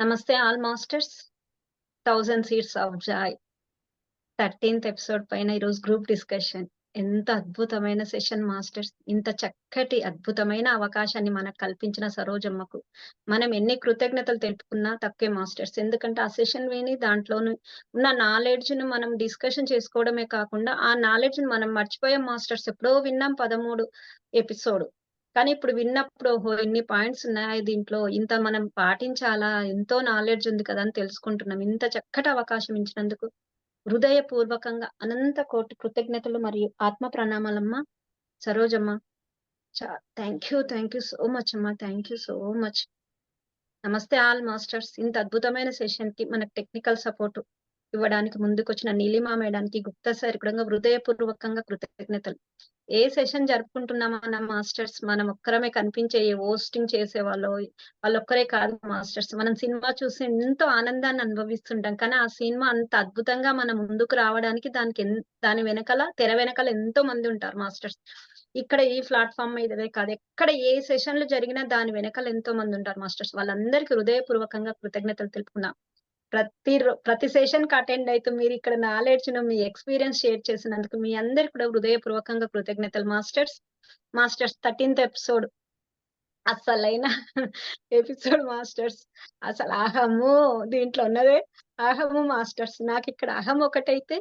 నమస్తే all masters. 1000 seeds of Joy 13th episode పైన ఈరోజు గ్రూప్ డిస్కషన్. ఎంత అద్భుతమైన సెషన్ మాస్టర్స్. ఇంత చక్కటి అద్భుతమైన అవకాశాన్ని మనకు కల్పించిన సరోజమ్మకు మనం ఎన్ని కృతజ్ఞతలు తెలుపుకున్నా తక్కువే మాస్టర్స్. ఎందుకంటే ఆ సెషన్ విని దాంట్లోని ఉన్న నాలెడ్జ్‌ను మనం డిస్కషన్ చేసుకోవడమే కాకుండా ఆ నాలెడ్జ్‌ని మనం మర్చిపోయాం మాస్టర్స్. ఎప్పుడో విన్నాం 13 ఎపిసోడ్. కానీ ఇప్పుడు విన్నప్పుడు ఓహో! ఇన్ని పాయింట్స్ ఉన్నాయా దీంట్లో, ఇంత మనం పాటించాలా, ఎంతో నాలెడ్జ్ ఉంది కదా అని తెలుసుకుంటున్నాం. ఇంత చక్కటి అవకాశం ఇచ్చినందుకు హృదయపూర్వకంగా అనంత కోటి కృతజ్ఞతలు మరియు ఆత్మ ప్రణామాలమ్మ. Sarojamma. Thank you so much అమ్మా. Thank you so much. Namaste all masters. ఇంత అద్భుతమైన సెషన్‌కి మనకు టెక్నికల్ సపోర్ట్ ఇవ్వడానికి ముందుకొచ్చిన నీలిమా మేడానికి, గుప్తా సార్ కూడా హృదయపూర్వకంగా కృతజ్ఞతలు. ఏ సెషన్ జరుపుకుంటున్నామా మన మాస్టర్స్, మనం ఒక్కరమే కనిపించే హోస్టింగ్ చేసేవాళ్ళు వాళ్ళొక్కరే కాదు మాస్టర్స్. మనం సినిమా చూసి ఎంతో ఆనందాన్ని అనుభవిస్తుంటాం. కానీ ఆ సినిమా అంత అద్భుతంగా మన ముందుకు రావడానికి దాని వెనకాల, తెర వెనకాల ఎంతో మంది ఉంటారు మాస్టర్స్. ఇక్కడ ఈ ప్లాట్‌ఫార్మ్ మీదనే కాదు, ఎక్కడ ఏ సెషన్‌లు జరిగినా దాని వెనకాల ఎంతో మంది ఉంటారు మాస్టర్స్. వాళ్ళందరికీ హృదయపూర్వకంగా కృతజ్ఞతలు తెలుపుకున్నాం. ప్రతి సెషన్‌కి అటెండ్ అయితూ మీరిక్కడ నాలెడ్జ్‌ను, మీ ఎక్స్‌పీరియన్స్ షేర్ చేసినందుకు మీ అందరికి కూడా హృదయపూర్వకంగా కృతజ్ఞతలు మాస్టర్స్. మాస్టర్స్ 13th ఎపిసోడ్ అస్సలైన ఎపిసోడ్ మాస్టర్స్. అసలు అహము దీంట్లో ఉన్నదే అహము మాస్టర్స్. నాకిక్కడ అహం ఒకటైతే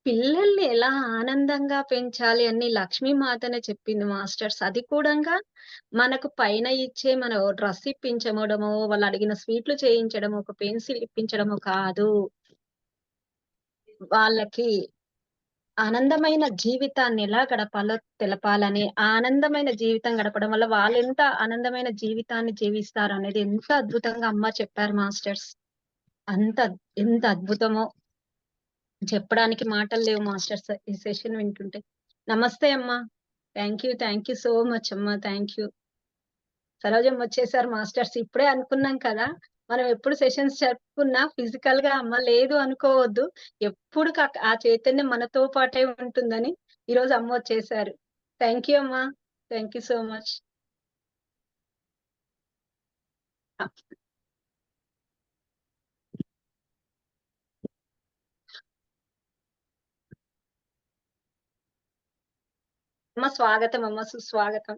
పిల్లల్ని ఎలా ఆనందంగా పెంచాలి అని లక్ష్మీమాతనే చెప్పింది మాస్టర్స్. అది కూడంగా మనకు పైన ఇచ్చే మన డ్రెస్ ఇప్పించడమో, వాళ్ళు అడిగిన స్వీట్లు చేయించడమో, ఒక పెన్సిల్ ఇప్పించడమో కాదు. వాళ్ళకి ఆనందమైన జీవితాన్ని ఎలా గడపాలో తెలపాలని, ఆ ఆనందమైన జీవితం గడపడం వల్ల వాళ్ళెంత ఆనందమైన జీవితాన్ని జీవిస్తారనేది ఎంత అద్భుతంగా అమ్మ చెప్పారు మాస్టర్స్. ఎంత అద్భుతమో చెప్పడానికి మాటలు లేవు మాస్టర్స్ ఈ సెషన్ వింటుంటే. నమస్తే అమ్మా. థ్యాంక్ యూ సో మచ్ అమ్మా. Thank you. సరోజమ్మ వచ్చేసారు మాస్టర్స్. ఇప్పుడే అనుకున్నాం కదా, మనం ఎప్పుడు సెషన్స్ జరుపుకున్నా ఫిజికల్ గా అమ్మ లేదు అనుకోవద్దు. ఎప్పుడు ఆ చైతన్యం మనతో పాటే ఉంటుందని ఈరోజు అమ్మ వచ్చేసారు. థ్యాంక్ యూ అమ్మా. Thank you so much. అమ్మ స్వాగతం అమ్మ, సుస్వాగతం.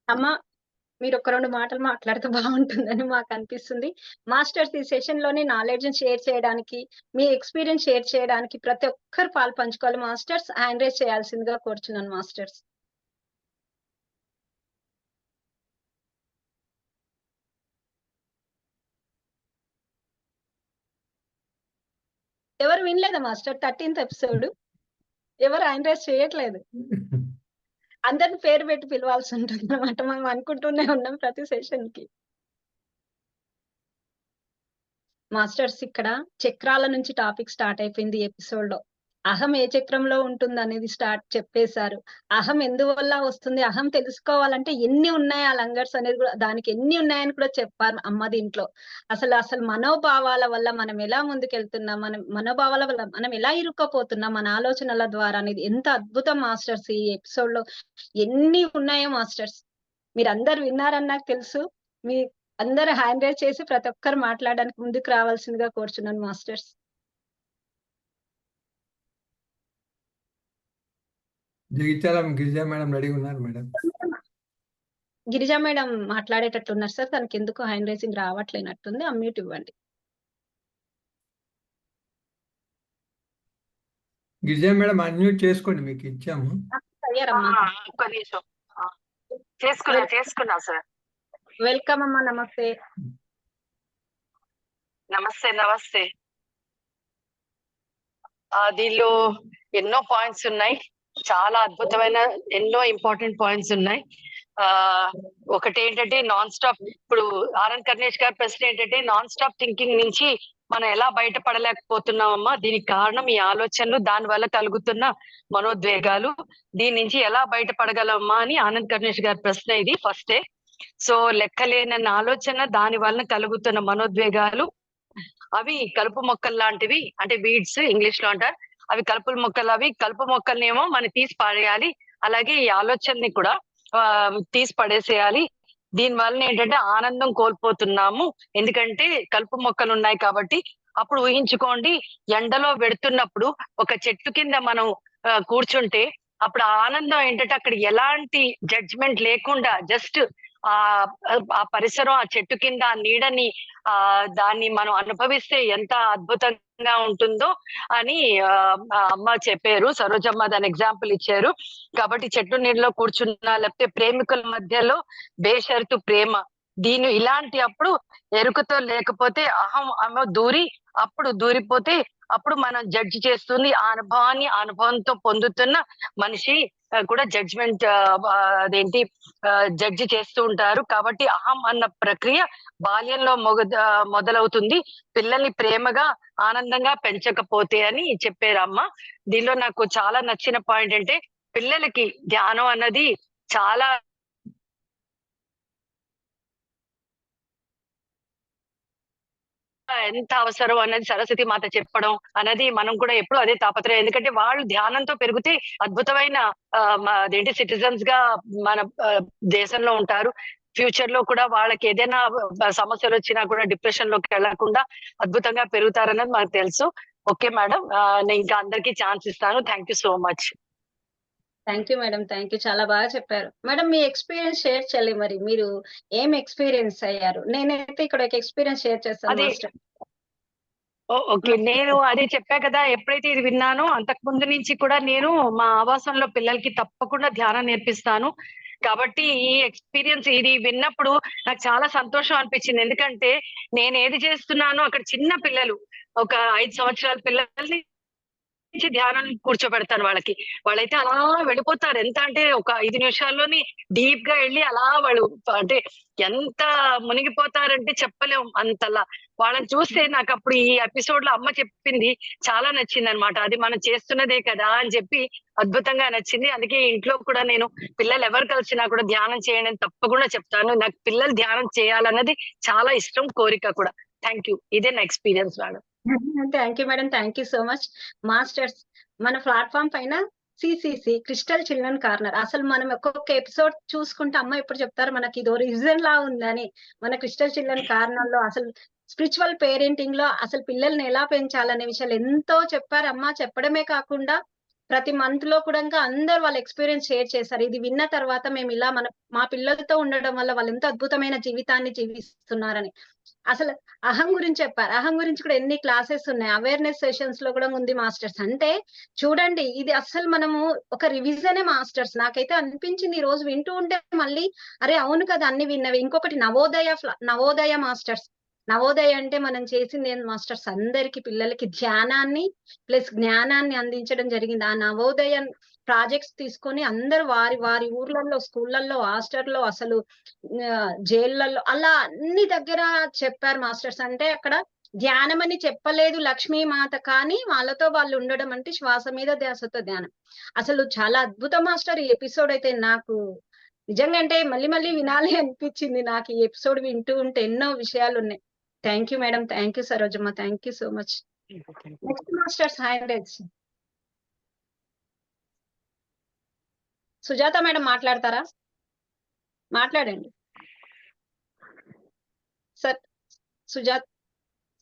అమ్మ మీరు ఒక 2 మాటలు మాట్లాడితే బాగుంటుందని మాకు అనిపిస్తుంది. మాస్టర్స్ ఈ సెషన్ లోని నాలెడ్జ్ షేర్ చేయడానికి, మీ ఎక్స్‌పీరియన్స్ షేర్ చేయడానికి ప్రతి ఒక్కరు పాలు పంచుకోవాలి మాస్టర్స్. హ్యాండ్ రైజ్ చేయాల్సిందిగా కోరుచున్నాను మాస్టర్స్. ఎవరు వినలేదా మాస్టర్ 13th ఎపిసోడ్? ఎవరు హ్యాండ్ రైజ్ చేయట్లేదు. అందరిని పేరు పెట్టి పిలవాల్సి ఉంటుందన్నమాట. మనం అనుకుంటూనే ఉన్నాం ప్రతి సెషన్‌కి. మాస్టర్స్ ఇక్కడ చక్రాల నుంచి టాపిక్ స్టార్ట్ అయిపోయింది ఈ ఎపిసోడ్‌లో. అహం ఏ చక్రంలో ఉంటుందనేది చెప్పేశారు. అహం ఎందువల్ల వస్తుంది, అహం తెలుసుకోవాలంటే ఎన్ని ఉన్నాయి ఆ లంగర్స్ అనేది కూడా, దానికి ఎన్ని ఉన్నాయని కూడా చెప్పారు అమ్మ దీంట్లో. అసలు మనోభావాల వల్ల మనం ఎలా ముందుకెళ్తున్నాం, మనోభావాల వల్ల మనం ఎలా ఇరుక్కపోతున్నాం మన ఆలోచనల ద్వారా అనేది ఎంత అద్భుతం మాస్టర్స్. ఈ ఎపిసోడ్‌లో ఎన్ని ఉన్నాయో మాస్టర్స్. మీరందరూ విన్నారని నాకు తెలుసు. మీ అందరూ హ్యాండ్ రైజ్ చేసి ప్రతి ఒక్కరు మాట్లాడడానికి ముందుకు రావాల్సిందిగా కోరుచున్నాను మాస్టర్స్. జగిత్యాల గిరిజా మేడం రెడీగా ఉన్నారు మేడం. గిరిజా మేడం మాట్లాడేటట్టున్నారు సార్. తనకి ఎందుకు హ్యాండ్ రైజింగ్ రావట్లేనట్టుంది. అన్మ్యూట్ ఇవ్వండి. గిరిజా మేడం అన్మ్యూట్ చేసుకోండి, మీకు ఇచ్చాము. అయ్యారమ్మా. ఒక్క నిమిషం చేసుకున్నా సార్. వెల్కమ్ అమ్మా. నమస్తే. నమస్తే. దీనిలో ఎన్నో పాయింట్స్ ఉన్నాయి, చాలా అద్భుతమైన ఎన్నో ఇంపార్టెంట్ పాయింట్స్ ఉన్నాయి. ఒకటి ఏంటంటే నాన్ స్టాప్, ఇప్పుడు ఆర్ఎన్ కర్ణేష్ గారి ప్రశ్న ఏంటంటే నాన్ స్టాప్ థింకింగ్ నుంచి మనం ఎలా బయటపడలేకపోతున్నామమ్మా, దీనికి కారణం ఈ ఆలోచనలు, దాని వల్ల కలుగుతున్న మనోద్వేగాలు, దీని నుంచి ఎలా బయటపడగలమ్మా అని ఆనంద్ కర్ణేష్ గారి ప్రశ్న ఇది ఫస్టే. సో లెక్కలేనన్న ఆలోచన, దాని వలన కలుగుతున్న మనోద్వేగాలు, అవి కలుపు మొక్కలు లాంటివి, అంటే వీడ్స్ ఇంగ్లీష్ లో అంటారు. అవి కలుపు మొక్కలు, అవి కలుపు మొక్కలనేమో మనం తీసి పడేయాలి. అలాగే ఈ ఆలోచనని కూడా తీసి పడేసేయాలి. దీని వలన ఏంటంటే ఆనందం కోల్పోతున్నాము. ఎందుకంటే కలుపు మొక్కలు ఉన్నాయి కాబట్టి. అప్పుడు ఊహించుకోండి, ఎండలో పెడుతున్నప్పుడు ఒక చెట్టు కింద మనం కూర్చుంటే అప్పుడు ఆ ఆనందం ఏంటంటే అక్కడ ఎలాంటి జడ్జ్మెంట్ లేకుండా జస్ట్ ఆ పరిసరం, ఆ చెట్టు కింద ఆ నీడని దాన్ని మనం అనుభవిస్తే ఎంత అద్భుతంగా ఉంటుందో అని అమ్మ చెప్పారు. సరోజమ్మ దాని ఎగ్జాంపుల్ ఇచ్చారు. కాబట్టి చెట్టు నీడలో కూర్చున్నా, లేకపోతే ప్రేమికుల మధ్యలో బేషరతు ప్రేమ, ఇలాంటి అప్పుడు ఎరుకతో లేకపోతే అహం దూరి అప్పుడు దూరిపోతే అప్పుడు మనం జడ్జి చేస్తుంది ఆ అనుభవాన్ని, అనుభవంతో పొందుతున్న మనిషి కూడా జడ్జిమెంట్ అదేంటి జడ్జి చేస్తూ ఉంటారు. కాబట్టి అహం అన్న ప్రక్రియ బాల్యంలో మొదలవుతుంది, పిల్లల్ని ప్రేమగా ఆనందంగా పెంచకపోతే అని చెప్పారు అమ్మ. దీనిలో నాకు చాలా నచ్చిన పాయింట్ అంటే పిల్లలకి ధ్యానం అన్నది చాలా ఎంత అవసరం అన్నది సరస్వతి మాత చెప్పడం అన్నది మనం కూడా ఎప్పుడు అదే తాపత్రయం. ఎందుకంటే వాళ్ళు ధ్యానంతో పెరిగితే అద్భుతమైన అదేంటి సిటిజన్స్ గా మన దేశంలో ఉంటారు. ఫ్యూచర్ లో కూడా వాళ్ళకి ఏదైనా సమస్యలు వచ్చినా కూడా డిప్రెషన్ లోకి వెళ్లకుండా అద్భుతంగా పెరుగుతారన్నది మనకు తెలుసు. ఓకే మేడం, నేను ఇంకా అందరికీ ఛాన్స్ ఇస్తాను. Thank you so much. Thank you madam, thank you, చాలా బాగా చెప్పారు మేడం. మీ ఎక్స్పీరియన్స్ షేర్ చేయాలి. మరి మీరు ఏం ఎక్స్పీరియన్స్ అయ్యారు? నేనైతే ఇక్కడ ఒక ఎక్స్పీరియన్స్ షేర్ చేస్తాను మాస్టర్. ఓకే, నేను అదే చెప్పా కదా, ఎప్పుడైతే ఇది విన్నానో అంతకు ముందు నుంచి కూడా నేను మా ఆవాసంలో పిల్లలకి తప్పకుండా ధ్యానం నేర్పిస్తాను. కాబట్టి ఈ ఎక్స్పీరియన్స్ ఇది విన్నప్పుడు నాకు చాలా సంతోషం అనిపించింది. ఎందుకంటే నేను ఏది చేస్తున్నానో అక్కడ చిన్న పిల్లలు, ఒక 5 సంవత్సరాల పిల్లల్ని ధ్యానం కూర్చోబెడతాను వాళ్ళకి. వాళ్ళైతే అలా వెళ్ళిపోతారు. ఎంత అంటే ఒక 5 నిమిషాల్లోని డీప్ గా వెళ్ళి అలా వాళ్ళు అంటే ఎంత మునిగిపోతారంటే చెప్పలేం అంతలా. వాళ్ళని చూస్తే నాకు అప్పుడు ఈ ఎపిసోడ్ లో అమ్మ చెప్పింది చాలా నచ్చింది అనమాట. అది మనం చేస్తున్నదే కదా అని చెప్పి అద్భుతంగా నచ్చింది. అందుకే ఇంట్లో కూడా నేను పిల్లలు ఎవరు కలిసినా కూడా ధ్యానం చేయండి అని తప్పకుండా చెప్తాను. నాకు పిల్లలు ధ్యానం చేయాలన్నది చాలా ఇష్టం, కోరిక కూడా. Thank you. ఇదే నా experience madam. Thank you madam, thank you so much. Masters, మన ప్లాట్ఫామ్ పైన సిసిసి క్రిస్టల్ చిల్డ్రన్ కార్నర్, అసలు మనం ఒక్కొక్క ఎపిసోడ్ చూసుకుంటే అమ్మ ఎప్పుడు చెప్తారు మనకి ఇదో రీజన్ లా ఉందని. మన క్రిస్టల్ చిల్డ్రన్ కార్నర్ లో అసలు స్పిరిచువల్ పేరెంటింగ్ లో అసలు పిల్లల్ని ఎలా పెంచాలనే విషయాలు ఎంతో చెప్పారు అమ్మ. చెప్పడమే కాకుండా ప్రతి మంత్ లో కూడా ఇంకా అందరు వాళ్ళ ఎక్స్పీరియన్స్ షేర్ చేశారు. ఇది విన్న తర్వాత మేము ఇలా మా పిల్లలతో ఉండడం వల్ల వాళ్ళు ఎంతో అద్భుతమైన జీవితాన్ని జీవిస్తున్నారని. అసలు అహం గురించి చెప్పారు. అహం గురించి కూడా ఎన్ని క్లాసెస్ ఉన్నాయి, అవేర్నెస్ సెషన్స్ లో కూడా ఉంది మాస్టర్స్. అంటే చూడండి, ఇది అసలు మనము ఒక రివిజనే మాస్టర్స్. నాకైతే అనిపించింది ఈ రోజు వింటూ ఉంటే మళ్ళీ అరే అవును కదా అన్ని విన్నవి. ఇంకొకటి నవోదయ మాస్టర్స్. నవోదయ అంటే మనం చేసింది ఏంటి మాస్టర్స్, అందరికి పిల్లలకి ధ్యానాన్ని ప్లస్ జ్ఞానాన్ని అందించడం జరిగింది. ఆ నవోదయ ప్రాజెక్ట్స్ తీసుకొని అందరు వారి వారి ఊర్లలో, స్కూళ్ళల్లో, హాస్టల్లో, అసలు జైళ్ళల్లో అలా అన్ని దగ్గర చెప్పారు మాస్టర్స్. అంటే అక్కడ ధ్యానం అని చెప్పలేదు లక్ష్మీ మాత, కానీ వాళ్ళతో వాళ్ళు ఉండడం అంటే శ్వాస మీద ధ్యాసతో ధ్యానం. అసలు చాలా అద్భుతం మాస్టర్. ఈ ఎపిసోడ్ అయితే నాకు నిజంగా అంటే మళ్ళీ మళ్ళీ వినాలి అనిపించింది. నాకు ఈ ఎపిసోడ్ వింటూ ఉంటే ఎన్నో విషయాలు ఉన్నాయి. Thank you madam, thank you Sarojamma, thank you so much. Next masters hand raise. Sujatha madam మాట్లాడతారా? మాట్లాడండి sir.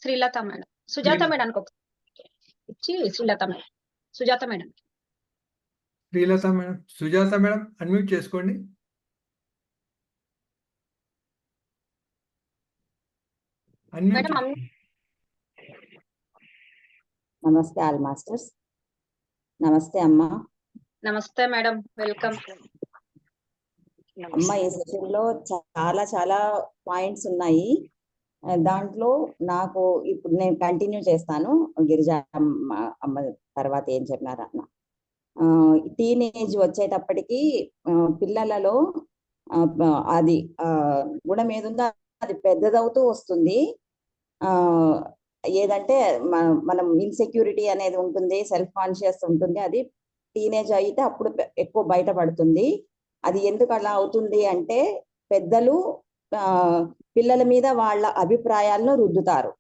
Srilatha madam, Sujatha madam ఇచ్చి Srilatha madam, Sujatha madam, Srilatha madam, Sujatha madam unmute చేసుకోండి. Madam namaste all masters. Namaste అమ్మా. నమస్తే మేడం, వెల్కమ్ అమ్మ. ఈ సెషన్ లో చాలా చాలా పాయింట్స్ ఉన్నాయి. దాంట్లో నాకు ఇప్పుడు నేను కంటిన్యూ చేస్తాను. గిరిజా అమ్మ తర్వాత ఏం చెప్పినారన్న. టీనేజ్ వచ్చేటప్పటికి పిల్లలలో అది గుణం ఏదుందో అది పెద్దదవుతూ వస్తుంది. ఏదంటే మనం ఇన్సెక్యూరిటీ అనేది ఉంటుంది, సెల్ఫ్ కాన్షియస్ ఉంటుంది. అది టీనేజ్ అయితే అప్పుడు ఎక్కువ బయటపడుతుంది. అది ఎందుకు అలా అవుతుంది అంటే పెద్దలు పిల్లల మీద వాళ్ళ అభిప్రాయాలను రుద్దుతారు.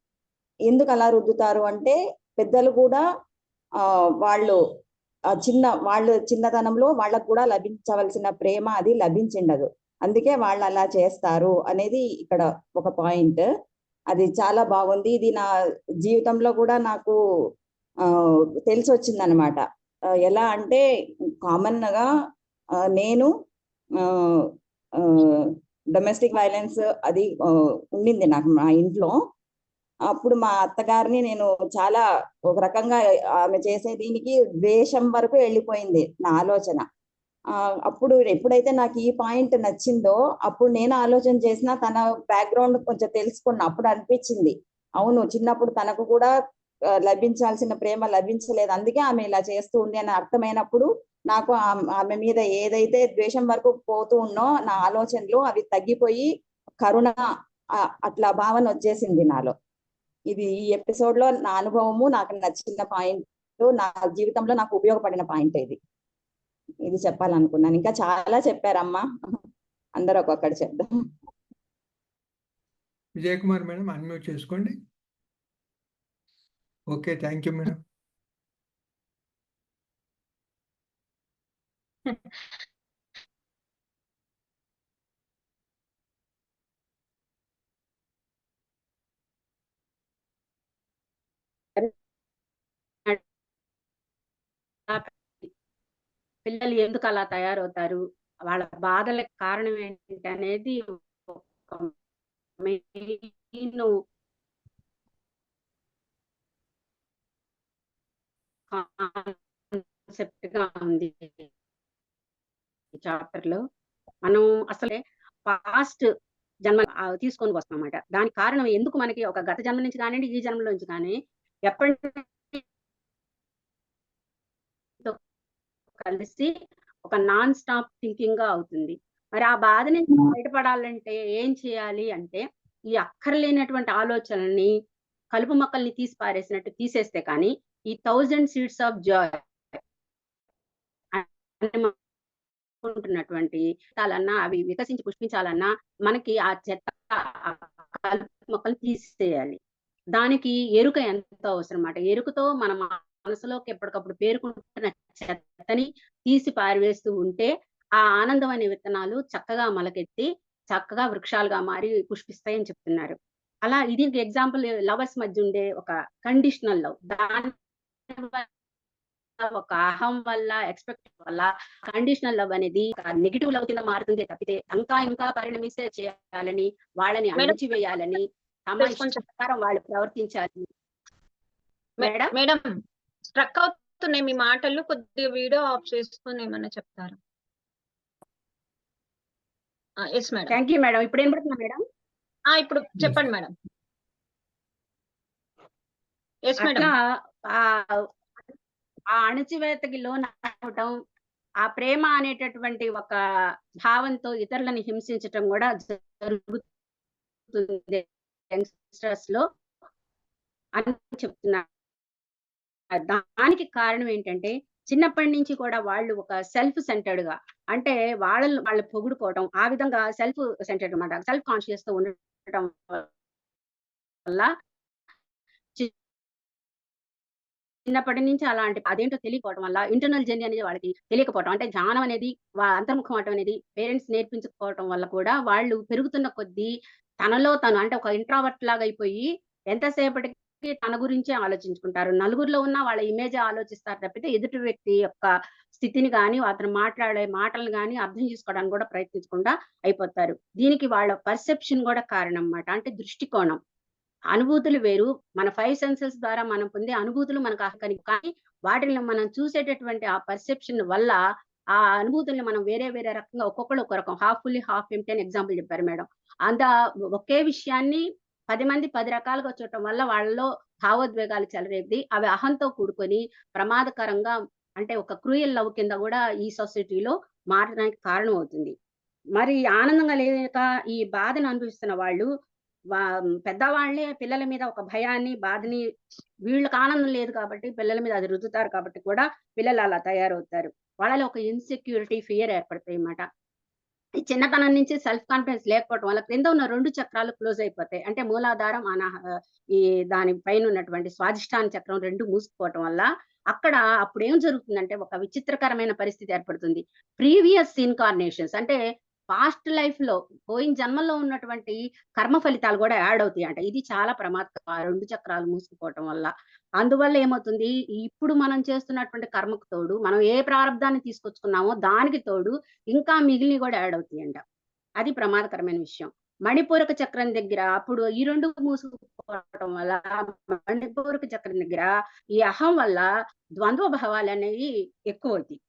ఎందుకు అలా రుద్దుతారు అంటే పెద్దలు కూడా వాళ్ళు వాళ్ళు చిన్నతనంలో వాళ్ళకు కూడా లభించవలసిన ప్రేమ అది లభించిండదు, అందుకే వాళ్ళు అలా చేస్తారు అనేది ఇక్కడ ఒక పాయింట్. అది చాలా బాగుంది. ఇది నా జీవితంలో కూడా నాకు తెలిసి వచ్చింది అనమాట. ఎలా అంటే కామన్ గా నేను డొమెస్టిక్ వైలెన్స్ అది ఉండింది నాకు మా ఇంట్లో. అప్పుడు మా అత్తగారిని నేను చాలా ఒక రకంగా ఆమె చేసే దీనికి ద్వేషం వరకు వెళ్ళిపోయింది నా ఆలోచన. అప్పుడు ఎప్పుడైతే నాకు ఈ పాయింట్ నచ్చిందో అప్పుడు నేను ఆలోచన చేసిన, తన బ్యాక్గ్రౌండ్ కొంచెం తెలుసుకున్నా. అప్పుడు అనిపించింది అవును చిన్నప్పుడు తనకు కూడా లభించాల్సిన ప్రేమ లభించలేదు, అందుకే ఆమె ఇలా చేస్తూ ఉంది అని అర్థమైనప్పుడు నాకు ఆమె మీద ఏదైతే ద్వేషం వరకు పోతూ ఉన్నో నా ఆలోచనలు అవి తగ్గిపోయి కరుణ అట్లా భావన వచ్చేసింది నాలో. ఇది ఈ ఎపిసోడ్ లో నా అనుభవము, నాకు నచ్చిన పాయింట్, నా జీవితంలో నాకు ఉపయోగపడిన పాయింట్ ఇది చెప్పాలనుకున్నాను. ఇంకా చాలా చెప్పారమ్మా, అందరూ ఒక్కొక్కటి చెప్దాం. విజయ్ కుమార్ మేడం అన్మ్యూట్ చేసుకోండి. Okay, thank you madam. పిల్లలు ఎందుకు అలా తయారవుతారు, వాళ్ళ బాధలకు కారణం ఏంటి అనేది ఒక మెయిన్ కాన్సెప్ట్ గా ఉంది ఈ చాప్టర్ లో. మనం అసలే పాస్ట్ జన్మ తీసుకొని వస్తాం అన్నమాట. దానికి కారణం ఎందుకు మనకి ఒక గత జన్మ నుంచి కానివ్వండి, ఈ జన్మలో నుంచి కానీ ఎప్పటి కలిసి ఒక నాన్ స్టాప్ థింకింగ్ గా అవుతుంది. మరి ఆ బాధ నుంచి బయటపడాలంటే ఏం చేయాలి అంటే, ఈ అక్కర్లేనటువంటి ఆలోచనల్ని కలుపు మొక్కల్ని తీసి పారేసినట్టు తీసేస్తే కానీ ఈ 1000 seeds of joy అనుకుంటున్నటువంటి తాలన్నా అవి వికసించి పుష్పించాలన్నా మనకి ఆ చెత్త కలుపు మొక్కలు తీసేయాలి. దానికి ఎరుక ఎంతో అవసరం అన్నమాట. ఎరుకతో మన మనసులోకి ఎప్పటికప్పుడు పేరుకుంటున్న చెత్తని తీసి పారివేస్తూ ఉంటే ఆ ఆనందం అనే విత్తనాలు చక్కగా మొలకెత్తి చక్కగా వృక్షాలుగా మారి పుష్పిస్తాయని చెప్తున్నారు. అలా ఇది ఎగ్జాంపుల్ లవర్స్ మధ్య ఉండే ఒక కండిషనల్ లవ్. దాని ఒక అహం వల్ల, ఎక్స్పెక్ట్ వల్ల కండిషనల్ లవ్ అనేది నెగిటివ్ లవ్ కింద మారుతుంది తప్పితే ఇంకా పరిణమిస్తే చేయాలని, వాళ్ళని అణచివేయాలని, తమ ప్రకారం వాళ్ళు ప్రవర్తించాలి. మేడం స్ట్రక్ అవుతున్నాయి మీ మాటలు, కొద్దిగా వీడియో ఆఫ్ చేసుకుని ఏమన్నా చెప్తారా? Yes madam. Thank you madam. ఇప్పుడు ఏం పడుతున్నా మేడం? ఇప్పుడు చెప్పండి మేడం. Yes madam. అట్లా ఆ అణచివేతకి లోనవటం, ఆ ప్రేమ అనేటటువంటి ఒక భావంతో ఇతరులని హింసించటం కూడా జరుగుతుంది యంగ్స్టర్స్ లో అని చెప్తున్నారు. దానికి కారణం ఏంటంటే చిన్నప్పటి నుంచి కూడా వాళ్ళు ఒక సెల్ఫ్ సెంటర్డ్ గా, అంటే వాళ్ళు పొగుడుకోవటం, ఆ విధంగా సెల్ఫ్ సెంటర్డ్ అన్నమాట, సెల్ఫ్ కాన్షియస్ తో ఉండటం వల్ల చిన్నప్పటి నుంచి అలాంటి అదేంటో తెలియకపోవడం వల్ల ఇంటర్నల్ జర్నీ అనేది వాళ్ళకి తెలియకపోవడం, అంటే జ్ఞానం అనేది అంతర్ముఖం అవటం అనేది పేరెంట్స్ నేర్పించకపోవడం వల్ల కూడా వాళ్ళు పెరుగుతున్న కొద్దీ తనలో తను అంటే ఒక ఇంట్రావర్ట్ లాగా అయిపోయి ఎంతసేపటికి తన గురించే ఆలోచించుకుంటారు. నలుగురిలో ఉన్న వాళ్ళ ఇమేజ్ ఆలోచిస్తారు తప్పితే ఎదుటి వ్యక్తి యొక్క స్థితిని గాని, అతను మాట్లాడే మాటలను గాని అర్థం చేసుకోవడానికి కూడా ప్రయత్నించకుండా అయిపోతారు. దీనికి వాళ్ళ పర్సెప్షన్ కూడా కారణం అన్నమాట, అంటే దృష్టికోణం. అనుభూతులు వేరు. మన 5 సెన్సెస్ ద్వారా మనం పొందే అనుభూతులు మనకు కానీ వాటిని మనం చూసేటటువంటి ఆ పర్సెప్షన్ వల్ల ఆ అనుభూతుల్ని మనం వేరే రకంగా ఒక్కొక్కరు ఒక రకం హాఫ్ ఫుల్లీ హాఫ్ ఎంప్టీ అని ఎగ్జాంపుల్ చెప్పారు మేడం. ఒకే విషయాన్ని 10 మంది 10 రకాలుగా చూడటం వల్ల వాళ్ళలో భావోద్వేగాలు చెలరేగి అవి అహంతో కూడుకొని ప్రమాదకరంగా, అంటే ఒక క్రూయల్ లవ్ కింద కూడా ఈ సొసైటీలో మారడానికి కారణం అవుతుంది. మరి ఆనందంగా లేక ఈ బాధను అనుభవిస్తున్న వాళ్ళు పెద్దవాళ్లే పిల్లల మీద ఒక భయాన్ని, బాధని, వీళ్ళకి ఆనందం లేదు కాబట్టి పిల్లల మీద అది రుద్దుతారు కాబట్టి కూడా పిల్లలు అలా తయారవుతారు. వాళ్ళలో ఒక ఇన్సెక్యూరిటీ, ఫియర్ ఏర్పడతాయి అన్నమాట. ఈ చిన్నతనం నుంచి సెల్ఫ్ కాన్ఫిడెన్స్ లేకపోవటం వల్ల క్రింద ఉన్న 2 చక్రాలు క్లోజ్ అయిపోతాయి. అంటే మూలాధారం, ఈ దాని పైన ఉన్నటువంటి స్వాదిష్టాన చక్రం 2 మూసుకుపోవటం వల్ల అక్కడ అప్పుడేం జరుగుతుందంటే ఒక విచిత్రకరమైన పరిస్థితి ఏర్పడుతుంది. ప్రీవియస్ ఇన్‌కార్నేషన్స్ అంటే పాస్ట్ లైఫ్‌లో పోయిన జన్మల్లో ఉన్నటువంటి కర్మ ఫలితాలు గూడా యాడ్ అవుతాయంట. ఇది చాలా ప్రమాదకరం. ఆ 2 చక్రాలు మూసుకుపోవటం వల్ల. అందువల్ల ఏమవుతుంది, ఇప్పుడు మనం చేస్తున్నటువంటి కర్మకు తోడు, మనం ఏ ప్రారబ్ధాన్ని తీసుకొచ్చుకున్నామో దానికి తోడు ఇంకా మిగిలినవి గూడా యాడ్ అవుతాయంట. అది ప్రమాదకరమైన విషయం. మణిపూరక చక్రం దగ్గర అప్పుడు ఈ 2 మూసుకుపోవటం వల్ల మణిపూరక చక్రం దగ్గర ఈ అహం వల్ల ద్వంద్వ భావాలనేవి ఎక్కువవుతాయి.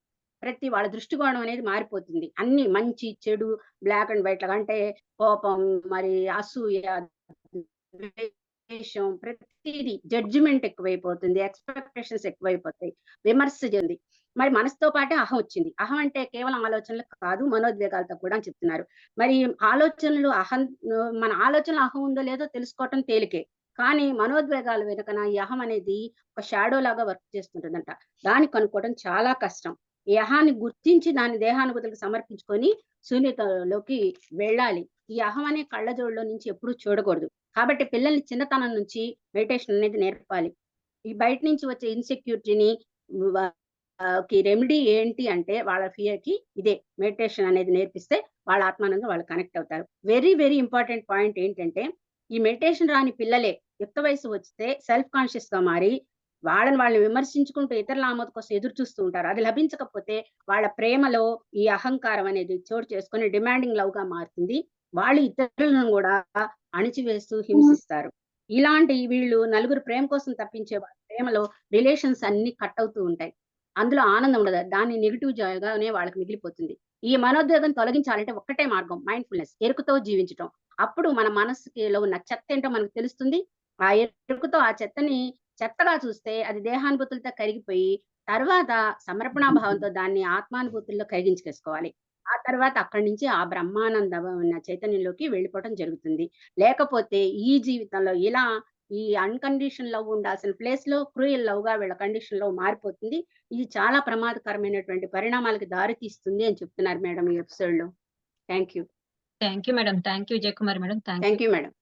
వాళ్ళ దృష్టికోణం అనేది మారిపోతుంది. అన్ని మంచి, చెడు, బ్లాక్ అండ్ వైట్ లాగా అంటే కోపం, మరి అసూయ, ద్వేషం ప్రతిదీ జడ్జిమెంట్ ఎక్కువైపోతుంది. ఎక్స్‌పెక్టేషన్స్ ఎక్కువైపోతాయి. విమర్శ చెంది మరి మనసుతో పాటే అహం వచ్చింది. అహం అంటే కేవలం ఆలోచనలు కాదు, మనోద్వేగాలతో కూడా అని చెప్తున్నారు. మరి ఆలోచనలు మన ఆలోచనలో అహం ఉందో లేదో తెలుసుకోవటం తేలికే. కానీ మనోద్వేగాల వెనుకన ఈ అహం అనేది ఒక షాడో లాగా వర్క్ చేస్తుంటుందంట. దాన్ని కనుక్కోవడం చాలా కష్టం. ఈ అహాన్ని గుర్తించి దాన్ని దేహానుభూతులకు సమర్పించుకొని శూన్యతలోకి వెళ్ళాలి. ఈ అహం అనే కళ్ళజోడులో నుంచి ఎప్పుడూ చూడకూడదు. కాబట్టి పిల్లల్ని చిన్నతనం నుంచి మెడిటేషన్ అనేది నేర్పాలి. ఈ బయట నుంచి వచ్చే ఇన్‌సెక్యూరిటీని కి రెమెడీ ఏంటి అంటే వాళ్ళ ఫియర్‌కి ఇదే మెడిటేషన్ అనేది నేర్పిస్తే వాళ్ళ ఆత్మానందం వాళ్ళు కనెక్ట్ అవుతారు. వెరీ, వెరీ ఇంపార్టెంట్ పాయింట్ ఏంటంటే ఈ మెడిటేషన్ రాని పిల్లలే యుక్త వయసు వస్తే సెల్ఫ్ కాన్షియస్‌గా మారి వాళ్ళని విమర్శించుకుంటూ ఇతరుల ఆమోదం కోసం ఎదురు చూస్తూ ఉంటారు. అది లభించకపోతే వాళ్ళ ప్రేమలో ఈ అహంకారం అనేది చోటు చేసుకొని డిమాండింగ్ లవ్‌గా మారుతుంది. వాళ్ళు ఇతరులను గూడా అణిచివేస్తూ హింసిస్తారు. ఇలాంటి వీళ్ళు నలుగురు ప్రేమ కోసం తప్పించే వాళ్ళ ప్రేమలో రిలేషన్స్ అన్నీ కట్ అవుతూ ఉంటాయి. అందులో ఆనందం ఉండదు. దాన్ని నెగెటివ్ జాగానే వాళ్ళకి మిగిలిపోతుంది. ఈ మనోద్వేగం తొలగించాలంటే ఒక్కటే మార్గం మైండ్‌ఫుల్‌నెస్. ఎరుకతో జీవించటం. అప్పుడు మన మనసులో ఉన్న చెత్త ఏంటో మనకు తెలుస్తుంది. ఆ ఎరుకతో ఆ చెత్తని చెత్తగా చూస్తే అది దేహానుభూతులతో కరిగిపోయి తర్వాత సమర్పణా భావంతో దాన్ని ఆత్మానుభూతుల్లో కరిగించేసుకోవాలి. ఆ తర్వాత అక్కడి నుంచి ఆ బ్రహ్మానందమైన చైతన్యంలోకి వెళ్ళిపోవటం జరుగుతుంది. లేకపోతే ఈ జీవితంలో ఇలా ఈ అన్‌కండిషనల్ లవ్ ఉండాల్సిన ప్లేస్‌లో క్రూయల్ లవ్‌గా వీళ్ళ కండిషన్ లవ్ మారిపోతుంది. ఇది చాలా ప్రమాదకరమైనటువంటి పరిణామాలకు దారి తీస్తుంది అని చెప్తున్నారు మేడం ఈ ఎపిసోడ్‌లో. Thank you. Thank you madam. Thank you Vijayakumari madam. Thank you. Thank you madam.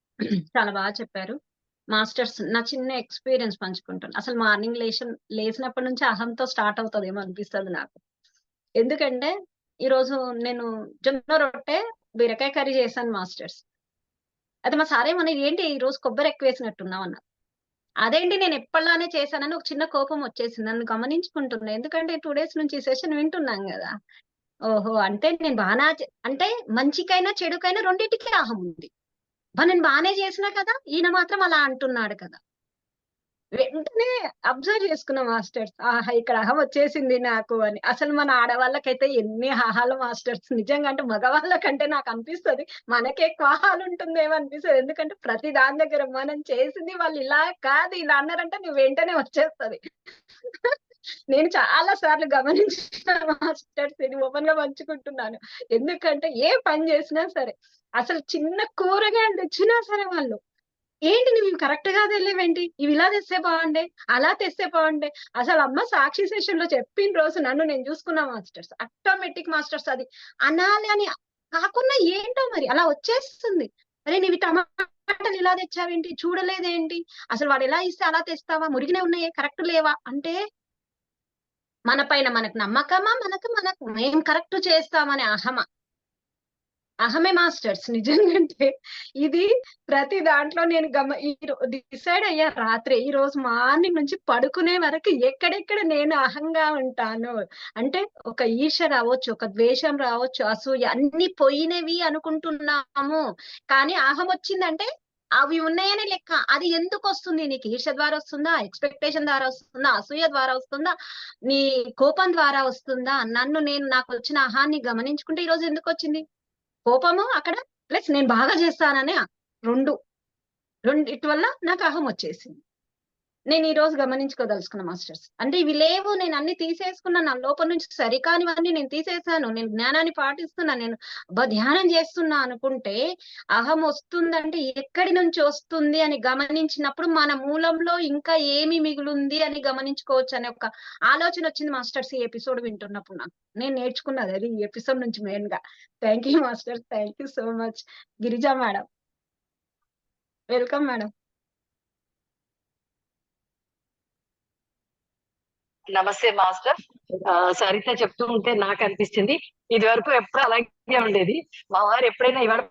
చాలా బాగా చెప్పారు. మాస్టర్స్ నా చిన్న ఎక్స్‌పీరియన్స్ పంచుకుంటాను. అసలు మార్నింగ్ లేసినప్పటి నుంచి అహంతో స్టార్ట్ అవుతదేమో అనిపిస్తది నాకు. ఎందుకంటే ఈరోజు నేను జొన్న రొట్టె, బీరకాయ కర్రీ చేశాను మాస్టర్స్. అయితే మా సారేమన్నారు, "ఏంటి ఈరోజు కొబ్బరి ఎక్కువేసినట్టున్నావు" అన్నారు. అదేంటి నేను ఎప్పటిలానే చేశానని ఒక చిన్న కోపం వచ్చేసింది. నన్ను గమనించుకుంటున్నా. ఎందుకంటే 2 డేస్ నుంచి ఈ సెషన్ వింటున్నాం గదా! ఓహో! అంటే నేను అంటే మంచికైనా, చెడుకైనా రెండిటికి అహం ఉంది. నేను బానే చేసినా కదా! ఈయన మాత్రం అలా అంటున్నాడు కదా! వెంటనే అబ్జర్వ్ చేసుకున్నా మాస్టర్స్. ఆహా! ఇక్కడ అహం వచ్చేసింది నాకు అని. అసలు మన ఆడవాళ్ళకైతే ఎన్ని అహాలు మాస్టర్స్. నిజంగా అంటే మగవాళ్ళకంటే నాకనిపిస్తది మనకే ఎక్కువ అహాలుంటుందేమో అనిపిస్తది. ఎందుకంటే ప్రతి దాని దగ్గర మనం చేసింది వాళ్ళు ఇలా కాదు, ఇలా అన్నారంటే నువ్వు వెంటనే వచ్చేస్తది. నేను చాలా సార్లు గమనించిన మాస్టర్స్, ఇది ఓపెన్‌గా పంచుకుంటున్నాను. ఎందుకంటే ఏ పని చేసినా సరే, అసలు చిన్న కూరగాయలు తెచ్చినా సరే వాళ్ళు, "ఏంటి నువ్వు ఇవి కరెక్ట్‌గా తేలేవేంటి? ఇవి ఇలా తెస్తే బాగుండే, అలా తెస్తే బాగుండే." అసలు అమ్మ సాక్షి సెషన్‌లో చెప్పిన రోజు నన్ను నేను చూసుకున్నా మాస్టర్స్. ఆటోమేటిక్ మాస్టర్స్ అది అనాలి అని కాకున్నా ఏంటో మరి అలా వచ్చేస్తుంది. "అరే! నీవి టమాటాలు ఇలా తెచ్చావేంటి? చూడలేదేంటి? అసలు వాడు ఎలా ఇస్తే అలా తెస్తావా? మురిగినవి ఉన్నాయే, కరెక్ట్ లేవా?" అంటే మన పైన మనకు నమ్మకమా? మనకు మేము కరెక్ట్ చేస్తామనే అహమా? అహమే మాస్టర్స్ నిజంగంటే ఇది ప్రతి దాంట్లో నేను డిసైడ్ అయ్యా రాత్రే. ఈరోజు మార్నింగ్ నుంచి పడుకునే వరకు ఎక్కడెక్కడ నేను అహంగా ఉంటాను. అంటే ఒక ఈర్ష్య రావచ్చు, ఒక ద్వేషం రావచ్చు, అసూయ అన్ని పోయినవి అనుకుంటున్నాము. కానీ అహం వచ్చిందంటే అవి ఉన్నాయనే లెక్క. అది ఎందుకొస్తుంది? నీకు ఈర్ష్య ద్వారా వస్తుందా? ఎక్స్‌పెక్టేషన్ ద్వారా వస్తుందా? అసూయ ద్వారా వస్తుందా? నీ కోపం ద్వారా వస్తుందా? నాకొచ్చిన అహాన్ని గమనించుకుంటే ఈరోజు ఎందుకొచ్చింది? కోపము అక్కడ ప్లస్ నేను బాగా చేస్తాననే 2 రెండిటి వల్ల నాకు అహం వచ్చేసింది. నేను ఈ రోజు గమనించుకోదలుచుకున్నా మాస్టర్స్. అంటే ఇవి లేవు, నేను అన్ని తీసేసుకున్నా, నా లోపల నుంచి సరికానివన్నీ నేను తీసేసాను, నేను జ్ఞానాన్ని పాటిస్తున్నా, నేను ధ్యానం చేస్తున్నా అనుకుంటే అహం వస్తుందంటే ఎక్కడి నుంచి వస్తుంది అని గమనించినప్పుడు మన మూలంలో ఇంకా ఏమి మిగులుంది అని గమనించుకోవచ్చు అనే ఒక ఆలోచన వచ్చింది మాస్టర్స్ ఈ ఎపిసోడ్ వింటున్నప్పుడు. నాకు నేను నేర్చుకున్నది అది ఈ ఎపిసోడ్ నుంచి మెయిన్ గా. Thank you master, thank you so much. Girija madam, welcome madam. నమస్తే మాస్టర్. సరిత చెప్తూ ఉంటే నాకు అనిపించింది, ఇది వరకు ఎప్పుడు అలాగే ఉండేది. మా వారు ఎప్పుడైనా ఇవాళ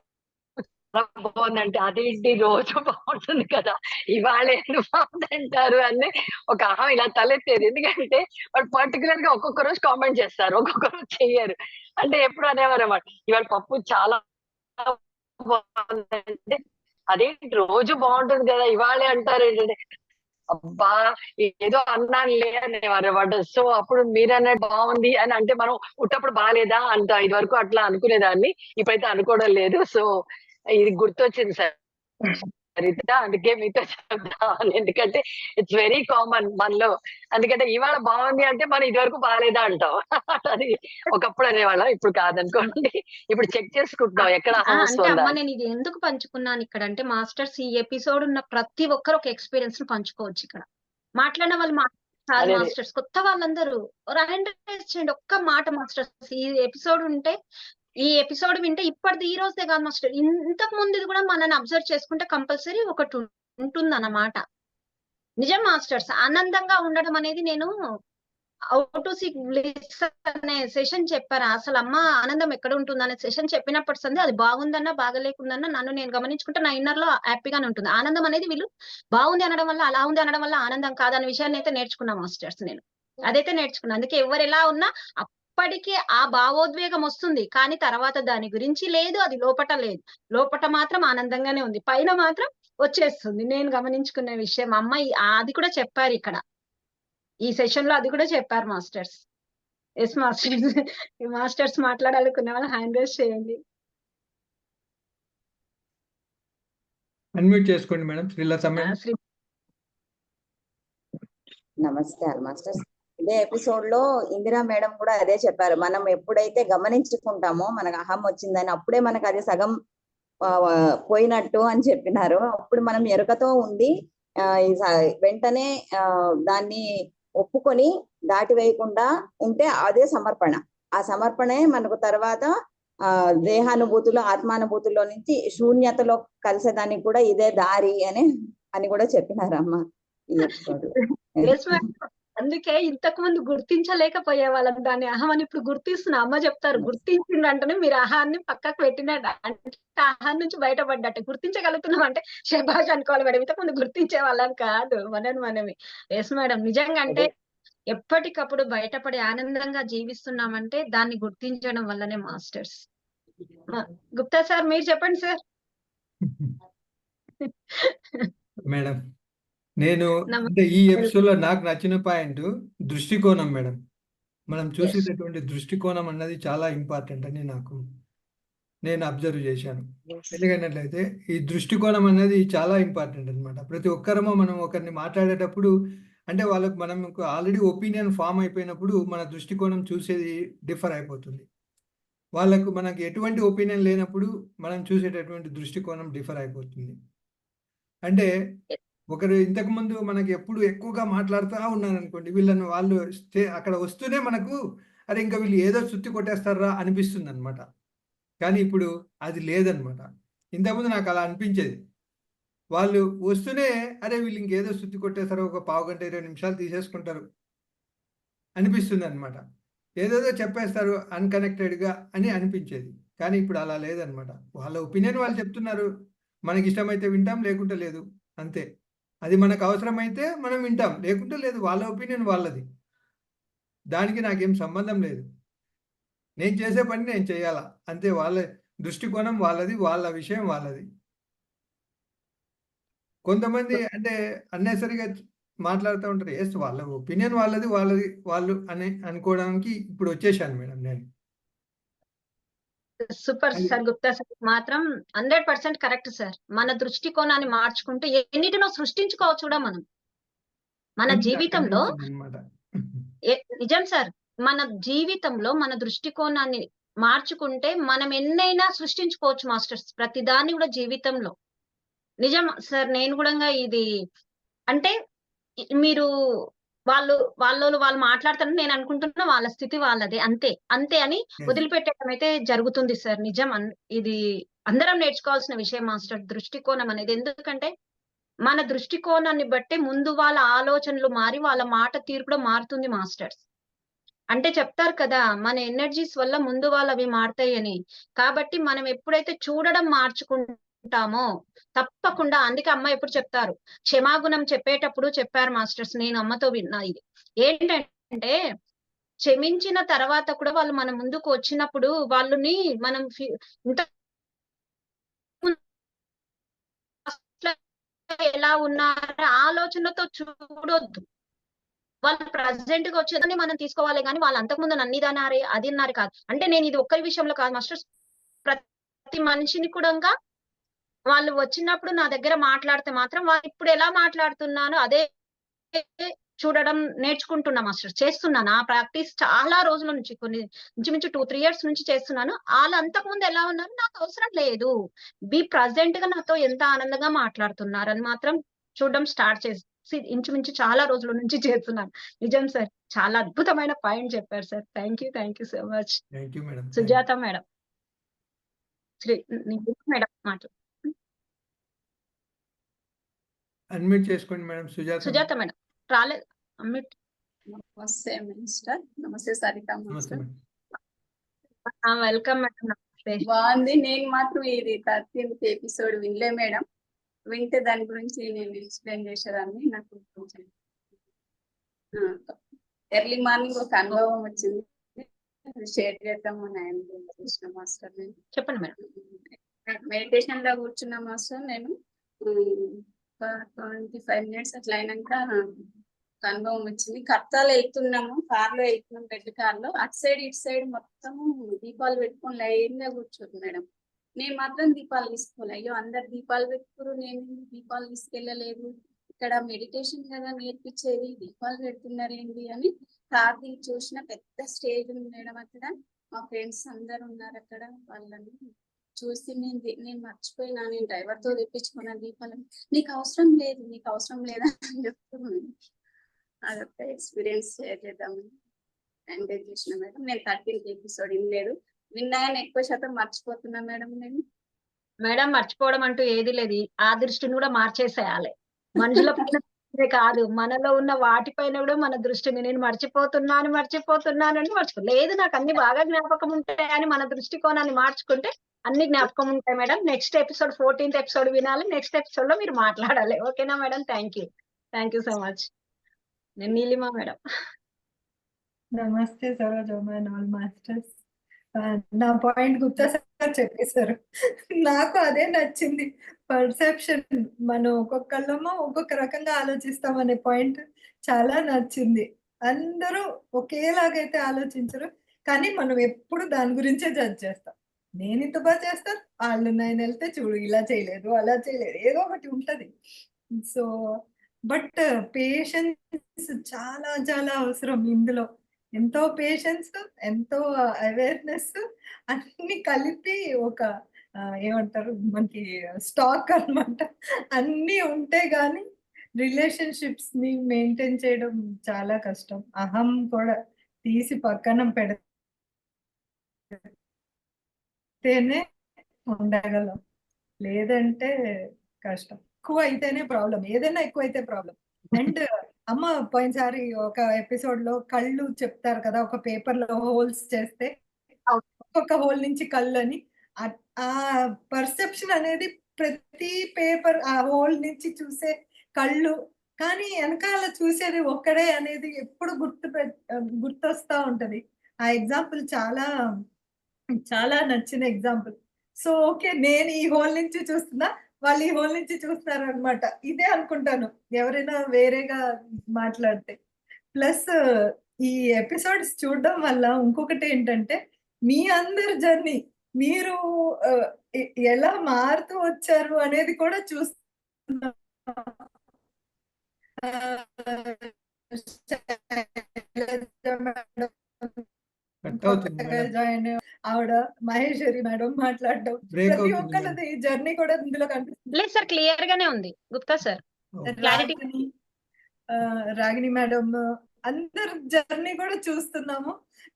బాగుందంటే అదేంటి రోజు బాగుంటుంది కదా, ఇవాళ ఎందుకు బాగుందంటారు అని ఒక అహం ఇలా తలెత్తేది. ఎందుకంటే వాళ్ళు పర్టికులర్ గా ఒక్కొక్క రోజు కామెంట్ చేస్తారు, ఒక్కొక్క రోజు చెయ్యరు. అంటే ఎప్పుడు అనేవారు అన్నమాట, ఇవాళ పప్పు చాలా బాగుందంటే అదేంటి రోజు బాగుంటుంది కదా ఇవాళే అంటారు ఏంటంటే, అబ్బా ఏదో అన్నానులే అనేవారు అన్నమాట. సో అప్పుడు మీరన్నట్టు బాగుంది అని అంటే మనం ఉట్టప్పుడు బాగాలేదా అంట. ఇది వరకు అట్లా అనుకునేదాన్ని, ఇప్పుడైతే అనుకోవడం లేదు. సో ఇది గుర్తొచ్చింది సార్ సరిత, అందుకే మీతో చెప్తాను. ఎందుకంటే ఇట్స్ వెరీ కామన్ మనలో. ఎందుకంటే ఇవాళ బాగుంది అంటే మనం ఇది వరకు బాగాలేదా అంటాం. అది ఒకప్పుడు అనేవాళ్ళం, ఇప్పుడు కాదనుకోండి. ఇప్పుడు చెక్ చేసుకుంటున్నాం ఎక్కడ అహం అంటే వస్తుందా అమ్మ అని. నేను ఇది ఎందుకు పంచుకున్నాను ఇక్కడ అంటే మాస్టర్స్ ఈ ఎపిసోడ్ ఉన్న ప్రతి ఒక్కరు ఒక ఎక్స్పీరియన్స్ ను పంచుకోవచ్చు ఇక్కడ. మాట్లాడిన వాళ్ళు కాదు అదే మాస్టర్స్, కొత్త వాళ్ళందరూ హ్యాండ్ రైజ్ చేయండి. ఒక్క మాట మాస్టర్స్, ఈ ఎపిసోడ్ ఉంటే, ఈ ఎపిసోడ్ వింటే ఇప్పటిది ఈ రోజే కాదు మాస్టర్, ఇంతకు ముందు కూడా మనల్ని అబ్జర్వ్ చేసుకుంటే కంపల్సరీ ఒకటి ఉంటుంది అన్నమాట. నిజం మాస్టర్స్, ఆనందంగా ఉండడం అనేది నేను అవుట్ టు సీక్ బ్లిస్ అనే సెషన్ చెప్పారు. అసలు అమ్మ ఆనందం ఎక్కడ ఉంటుంది అనే సెషన్ చెప్పినప్పటి సంది అది బాగుందన్నా బాగలేకుందన్నా నన్ను నేను గమనించుకుంటే నా ఇన్నర్ లో హ్యాపీగానే ఉంటుంది. ఆనందం అనేది వీళ్ళు బాగుంది అనడం వల్ల, అలా ఉంది అనడం వల్ల ఆనందం కాదనే విషయాన్ని అయితే నేర్చుకున్నా మాస్టర్స్ నేను. అదైతే నేర్చుకున్నా. అందుకే ఎవరు ఎలా ఉన్నా అప్పటికి ఆ భావోద్వేగం వస్తుంది, కానీ తర్వాత దాని గురించి లేదు, అది లోపట లేదు. లోపట మాత్రం ఆనందంగానే ఉంది, పైన మాత్రం వచ్చేస్తుంది. నేను గమనించుకునే విషయం అమ్మ అది కూడా చెప్పారు ఇక్కడ ఈ సెషన్ లో, అది కూడా చెప్పారు మాస్టర్స్. Yes masters. మాస్టర్స్ మాట్లాడాలనుకునే వాళ్ళు హ్యాండ్ రైజ్ చేయండి. అన్మ్యూట్ చేసుకోండి మేడం. శ్రీలత మేడం. నమస్కారం మాస్టర్స్. ఇదే ఎపిసోడ్ లో ఇందిరా మేడం కూడా అదే చెప్పారు. మనం ఎప్పుడైతే గమనించుకుంటామో మనకు అహం వచ్చిందని, అప్పుడే మనకు అది సగం పోయినట్టు అని చెప్పినారు. అప్పుడు మనం ఎరుకతో ఉండి వెంటనే దాన్ని ఒప్పుకొని దాటి వేయకుండా ఉంటే అదే సమర్పణ. ఆ సమర్పణే మనకు తర్వాత దేహానుభూతులు ఆత్మానుభూతుల్లో నుంచి శూన్యతలో కలిసేదానికి కూడా ఇదే దారి అని కూడా చెప్పినారు అమ్మ ఈ ఎపిసోడ్. అందుకే ఇంతకు ముందు గుర్తించలేకపోయే వాళ్ళం దాన్ని అహం అని. ఇప్పుడు గుర్తిస్తున్నా. అమ్మ చెప్తారు గుర్తించిందంటేనే మీరు అహాన్ని పక్కకు పెట్టినట్టు, అంటే అహం నుంచి బయటపడ్డట్టు. గుర్తించగలుగుతున్నాం అంటే శభాష్ అనుకోవాలి మేడం. ఇంతకు ముందు గుర్తించే వాళ్ళం కాదు, మనమే. ఎస్ మేడం, నిజంగా అంటే ఎప్పటికప్పుడు బయటపడి ఆనందంగా జీవిస్తున్నామంటే దాన్ని గుర్తించడం వల్లనే మాస్టర్స్. గుప్తా సార్ మీరు చెప్పండి సార్. మేడం నేను అంటే ఈ ఎపిసోడ్ లో నాకు నచ్చిన పాయింట్ దృష్టికోణం మేడం. మనం చూసేటటువంటి దృష్టికోణం అన్నది చాలా ఇంపార్టెంట్ అని నేను అబ్జర్వ్ చేశాను. ఎందుకంటే ఈ దృష్టికోణం అనేది చాలా ఇంపార్టెంట్ అనమాట. ప్రతి ఒక్కరము మనం ఒకరిని మాట్లాడేటప్పుడు అంటే వాళ్ళకు మనం ఆల్రెడీ ఒపీనియన్ ఫామ్ అయిపోయినప్పుడు మన దృష్టికోణం చూసేది డిఫర్ అయిపోతుంది. వాళ్ళకు మనకి ఎటువంటి ఒపీనియన్ లేనప్పుడు మనం చూసేటటువంటి దృష్టికోణం డిఫర్ అయిపోతుంది. అంటే ఒకరు ఇంతకుముందు మనకి ఎప్పుడు ఎక్కువగా మాట్లాడుతూ ఉన్నారు అనుకోండి, వాళ్ళు అక్కడ వస్తూనే మనకు అరే ఇంకా వీళ్ళు ఏదో చుట్టి కొట్టేస్తారా అనిపిస్తుంది అనమాట. కానీ ఇప్పుడు అది లేదనమాట. ఇంతకుముందు నాకు అలా అనిపించేది. వాళ్ళు వస్తూనే అరే వీళ్ళు ఇంకేదో చుట్టి కొట్టేస్తారు, ఒక పావు గంట 20 నిమిషాలు తీసేసుకుంటారు అనిపిస్తుంది అనమాట. ఏదేదో చెప్పేస్తారు అన్కనెక్టెడ్గా అని అనిపించేది. కానీ ఇప్పుడు అలా లేదనమాట. వాళ్ళ ఒపీనియన్ వాళ్ళు చెప్తున్నారు, మనకి ఇష్టమైతే వింటాం, లేకుంటే లేదు, అంతే. అది మనకు అవసరమైతే మనం వింటాం, లేకుంటే లేదు. వాళ్ళ ఒపీనియన్ వాళ్ళది, దానికి నాకేం సంబంధం లేదు. నేను చేసే పని నేను చేయాలా, అంతే. వాళ్ళ దృష్టికోణం వాళ్ళది, వాళ్ళ విషయం వాళ్ళది. కొంతమంది అంటే అన్నెసరిగా మాట్లాడుతూ ఉంటారు. ఎస్, వాళ్ళ ఒపీనియన్ వాళ్ళది, వాళ్ళు అని అనుకోవడానికి ఇప్పుడు వచ్చేసాను మేడం నేను. Super sir. గుప్తా సార్ మాత్రం 100% కరెక్ట్ సార్. మన దృష్టికోణాన్ని మార్చుకుంటే ఎన్నిటినో సృష్టించుకోవచ్చు కూడా మనం. మన అది అక్కడి జీవితంలో నుంచి అన్నమాట. నిజం సార్. మన జీవితంలో మన దృష్టికోణాన్ని మార్చుకుంటే మనం ఎన్నైనా సృష్టించుకోవచ్చు మాస్టర్స్. ప్రతిదాన్ని కూడా జీవితంలో. నిజం సార్. నేను గూడంగా ఇది అంటే మీరు వాళ్ళు మాట్లాడుతుంటే నేను అనుకుంటున్నా వాళ్ళ స్థితి వాళ్ళదే. అంతే. అంతే అని Yes. వదిలిపెట్టడం అయితే జరుగుతుంది సార్. నిజం. ఇది అందరం నేర్చుకోవాల్సిన విషయం మాస్టర్. దృష్టికోణం అనేది. ఎందుకంటే మన దృష్టికోణాన్ని బట్టి ముందు వాళ్ళ ఆలోచనలు మారి వాళ్ళ మాట తీరు కూడా మారుతుంది మాస్టర్స్. అంటే చెప్తారు కదా! మన ఎనర్జీస్ వల్ల ముందు వాళ్ళవి మారతాయని. కాబట్టి మనం ఎప్పుడైతే చూడడం మార్చుకుంటామో తప్పకుండా అందుకే అమ్మ ఎప్పుడు చెప్తారు. క్షమాగుణం చెప్పేటప్పుడు చెప్పారు మాస్టర్స్. నేను అమ్మతో విన్నా ఇది. ఏంటంటే క్షమించిన తర్వాత కూడా వాళ్ళు మన ముందుకు వచ్చినప్పుడు వాళ్ళని మనం ఇంత ఎలా ఉన్నారో ఆలోచనతో చూడొద్దు. వాళ్ళు ప్రెజెంట్ గా వచ్చేదాన్ని మనం తీసుకోవాలి గానీ వాళ్ళు అంతకుముందు నన్ను ఇది అన్నారు, అది అన్నారు కాదు. అంటే నేను ఇది ఒక్కరి విషయంలో కాదు మాస్టర్స్. ప్రతి మనిషిని కూడంగా వాళ్ళు వచ్చినప్పుడు నా దగ్గర మాట్లాడితే మాత్రం వాళ్ళు ఇప్పుడు ఎలా మాట్లాడుతున్నానో అదే చూడడం నేర్చుకుంటున్నా మాస్టర్స్. చేస్తున్నాను. ఆ ప్రాక్టీస్ చాలా రోజుల నుంచి ఇంచుమించు 2-3 ఇయర్స్ నుంచి చేస్తున్నాను. ఆళ్ళు అంతకుముందు ఎలా ఉన్నారు నాకు అవసరం లేదు. బీ ప్రెజెంట్ గా నాతో ఎంత ఆనందంగా మాట్లాడుతున్నారని మాత్రం చూడడం స్టార్ట్ చేసి ఇంచుమించు చాలా రోజుల నుంచి చేస్తున్నాను. నిజం సార్. చాలా అద్భుతమైన పాయింట్ చెప్పారు sir. Thank you so much. Thank you madam. Sujatha madam. Madam మాట్లాడు. అన్మ్యూట్ చేసుకోండి మేడం. సుజాత మేడం. రాలేదు. అన్మ్యూట్. నమస్తే మినిస్టర్. నమస్తే సరిత నమస్తే మాస్టర్. మేడం. Welcome madam. నమస్తే. బాగుంది. నేను మాత్రం ఇది 13th ఎపిసోడ్ వినలే మేడం. వింటే దాని గురించి నేను ఎక్స్ప్లెయిన్ చేసేదాన్ని. నాకు కొంచెం ఎర్లీ మార్నింగ్ ఒక అనుభవం వచ్చింది, షేర్ చేద్దామని ఆయన మాస్టర్. నేను చెప్పండి మేడం. మెడిటేషన్ లో కూర్చున్న మాస్టర్. నేను 25 మినిట్స్ అట్లా అయినాక అనుభవం వచ్చింది. కర్తాలో వెళ్తున్నాము, కార్ లో వెళ్తున్నాం, పెద్ద కార్ లో. అటు సైడ్ ఇటు సైడ్ మొత్తం దీపాలు పెట్టుకొని లైన్ గా కూర్చోదు మేడం. నేను మాత్రం దీపాలు తీసుకోవాలి. అయ్యో అందరు దీపాలు పెట్టుకురు, నేను దీపాలు తీసుకెళ్ళలేదు. ఇక్కడ మెడిటేషన్ కదా నేర్పించేది, దీపాలు పెడుతున్నారు ఏంటి అని కార్ దిగి చూసిన పెద్ద స్టేజ్ ఉంది మేడం. అక్కడ మా ఫ్రెండ్స్ అందరు ఉన్నారు అక్కడ. వాళ్ళని చూసి నేను మర్చిపోయినా, నేను డ్రైవర్ తో తెప్పించుకున్న దీపాలు. నీకు అవసరం లేదు, నీకు అవసరం లేదా అని చెప్తున్నాను. అదొక ఎక్స్పీరియన్స్ షేర్ చేద్దామని ఎంకరేజ్ చేసిన మేడం. నేను 13th ఎపిసోడ్ వినలేదు. విన్నాయని ఎక్కువ శాతం మర్చిపోతున్నా మేడం. మేడం మర్చిపోవడం అంటూ ఏది లేదు. ఆ దృష్టిని కూడా మార్చేసేయాలి. మనుషుల పైన కాదు, మనలో ఉన్న వాటిపైన కూడా మన దృష్టిని నేను మర్చిపోతున్నాను అని లేదు, నాకు అన్ని బాగా జ్ఞాపకం ఉంటాయని మన దృష్టికోణాన్ని మార్చుకుంటే అన్ని జ్ఞాపకం ఉంటాయి madam. Next episode 14th episode వినాలి. నెక్స్ట్ ఎపిసోడ్ లో మీరు మాట్లాడాలి. ఓకేనా madam? Thank you so much. నేను Neelima madam. Namaste Sarojamma and all masters. నా పాయింట్ గుప్తా సార్ చెప్పేశారు. నాకు అదే నచ్చింది. పర్సెప్షన్, మనం ఒక్కొక్కళ్ళమో ఒక్కొక్క రకంగా ఆలోచిస్తాం అనే పాయింట్ చాలా నచ్చింది. అందరూ ఒకేలాగైతే ఆలోచించరు, కానీ మనం ఎప్పుడు దాని గురించే జడ్జ్ చేస్తాం. నేను ఇంత బాగా చేస్తాను, వాళ్ళు నేను వెళ్తే చూడు ఇలా చేయలేదు, అలా చేయలేదు, ఏదో ఒకటి ఉంటది. సో బట్ పేషెన్స్ చాలా చాలా అవసరం ఇందులో. ఎంతో పేషెన్స్, ఎంతో అవేర్నెస్ అన్ని కలిపి ఒక ఏమంటారు మనకి స్టాక్ అన్నమాట. అన్ని ఉంటే గాని రిలేషన్షిప్స్ ని మెయింటైన్ చేయడం చాలా కష్టం. అహం కూడా తీసి పక్కన పెడితేనే ఉండగలం, లేదంటే కష్టం. ఎక్కువ అయితేనే ప్రాబ్లం, ఏదైనా ఎక్కువ అయితే ప్రాబ్లం. అండ్ అమ్మ పోయినసారి ఒక ఎపిసోడ్ లో కళ్ళు చెప్తారు కదా, ఒక పేపర్ లో హోల్స్ చేస్తే ఒక్కొక్క హోల్ నుంచి కళ్ళు అని. ఆ పర్సెప్షన్ అనేది ప్రతి పేపర్ ఆ హోల్ నుంచి చూసే కళ్ళు, కానీ వెనకాల చూసేది ఒక్కడే అనేది ఎప్పుడు గుర్తొస్తా ఉంటది. ఆ ఎగ్జాంపుల్ చాలా చాలా నచ్చిన ఎగ్జాంపుల్. సో ఓకే, నేను ఈ హోల్ నుంచి చూస్తున్నా, వాళ్ళు ఈ హోల్ నుంచి చూస్తున్నారు అనమాట. ఇదే అనుకుంటాను ఎవరైనా వేరేగా మాట్లాడితే. ప్లస్ ఈ ఎపిసోడ్స్ చూడడం వల్ల ఇంకొకటి ఏంటంటే, మీ అందరి జర్నీ, మీరు ఎలా మారుతూ వచ్చారు అనేది కూడా చూస్తున్నా. మహేశ్వరి మేడం మాట్లాడడం బ్రేక్ ప్రతి అవుతుంది ఒక్కరిది జర్నీ కూడా ఇందులో కనిపిస్తుంది. లేదు సార్, క్లియర్ గానే ఉంది Gupta sir. Clarity. Ragini madam అందరు జర్నీ కూడా చూస్తున్నాము.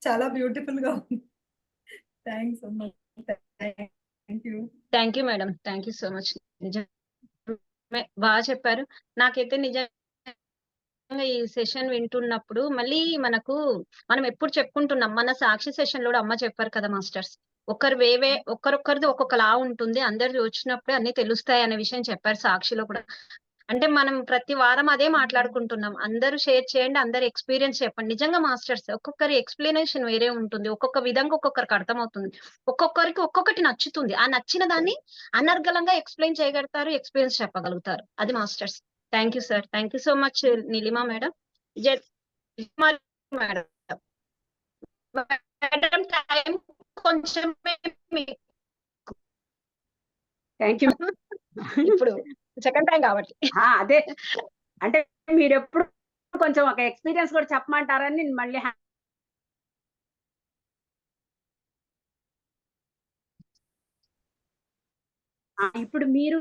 చాలా బ్యూటిఫుల్ గా ఉంది. థ్యాంక్స్ అమ్మా. Thank you. Thank you madam, thank you so much. నిజమే బాగా చెప్పారు. నాకైతే నిజంగా ఈ సెషన్ వింటున్నప్పుడు మళ్ళీ మనం ఎప్పుడు చెప్పుకుంటున్నాం, మన సాక్షి సెషన్ లో కూడా అమ్మ చెప్పారు కదా మాస్టర్స్, ఒక్కరొక్కరిది ఒక్కొక్కలా ఉంటుంది, అందరిది వచ్చినప్పుడు అన్ని తెలుస్తాయి అనే విషయం చెప్పారు సాక్షిలో కూడా. అంటే మనం ప్రతి వారం అదే మాట్లాడుకుంటున్నాం. అందరూ షేర్ చేయండి, అందరు ఎక్స్పీరియన్స్ చెప్పండి. నిజంగా మాస్టర్స్ ఒక్కొక్కరి ఎక్స్ప్లెనేషన్ వేరే ఉంటుంది, ఒక్కొక్క విధంగా ఒక్కొక్కరికి అర్థమవుతుంది, ఒక్కొక్కరికి ఒక్కొక్కటి నచ్చుతుంది. ఆ నచ్చిన దాన్ని అనర్గళంగా ఎక్స్ప్లెయిన్ చేయగలుగుతారు, ఎక్స్పీరియన్స్ చెప్పగలుగుతారు. అది masters. Thank you sir, thank you so much Neelima madam. Madam madam time కొంచెం థ్యాంక్ యూ. ఇప్పుడు సెకండ్ టైం కాబట్టి అదే అంటే మీరు ఎప్పుడు కొంచెం ఒక ఎక్స్పీరియన్స్ కూడా చెప్పమంటారని నేను మళ్ళీ ఇప్పుడు మీరు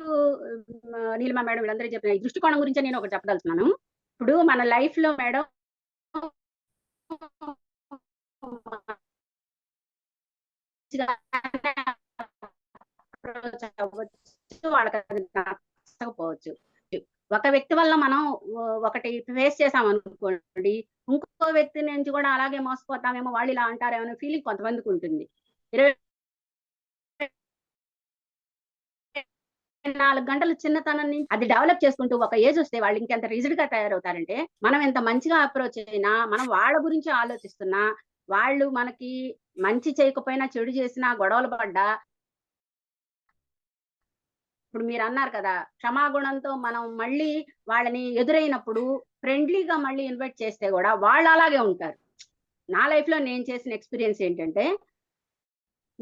నీలిమా మేడం వీళ్ళందరూ చెప్పిన ఈ దృష్టికోణం గురించి నేను ఒకటి చెప్పదలుచున్నాను. ఇప్పుడు మన లైఫ్ లో మేడం వాళ్ళకి అది నచ్చకపోవచ్చు. ఒక వ్యక్తి వల్ల మనం ఒకటి ఫేస్ చేసాం అనుకోండి, ఇంకో వ్యక్తి నుంచి కూడా అలాగే మోసపోతామేమో, వాళ్ళు ఇలా అంటారేమో అనే ఫీలింగ్ కొంతమందికి ఉంటుంది. 24 గంటల చిన్నతనం నుంచి అది డెవలప్ చేసుకుంటూ ఒక ఏజ్ వస్తే వాళ్ళు ఇంకెంత రిజిడ్ గా తయారవుతారంటే, మనం ఎంత మంచిగా అప్రోచ్ అయినా, మనం వాళ్ళ గురించి ఆలోచిస్తున్నా, వాళ్ళు మనకి మంచి చేయకపోయినా చెడు చేసినా గొడవలు పడ్డా, ఇప్పుడు మీరు అన్నారు కదా క్షమాగుణంతో మనం మళ్ళీ వాళ్ళని ఎదురైనప్పుడు ఫ్రెండ్లీగా మళ్ళీ ఇన్వైట్ చేస్తే కూడా వాళ్ళు అలాగే ఉంటారు. నా లైఫ్ లో నేను చేసిన ఎక్స్పీరియన్స్ ఏంటంటే,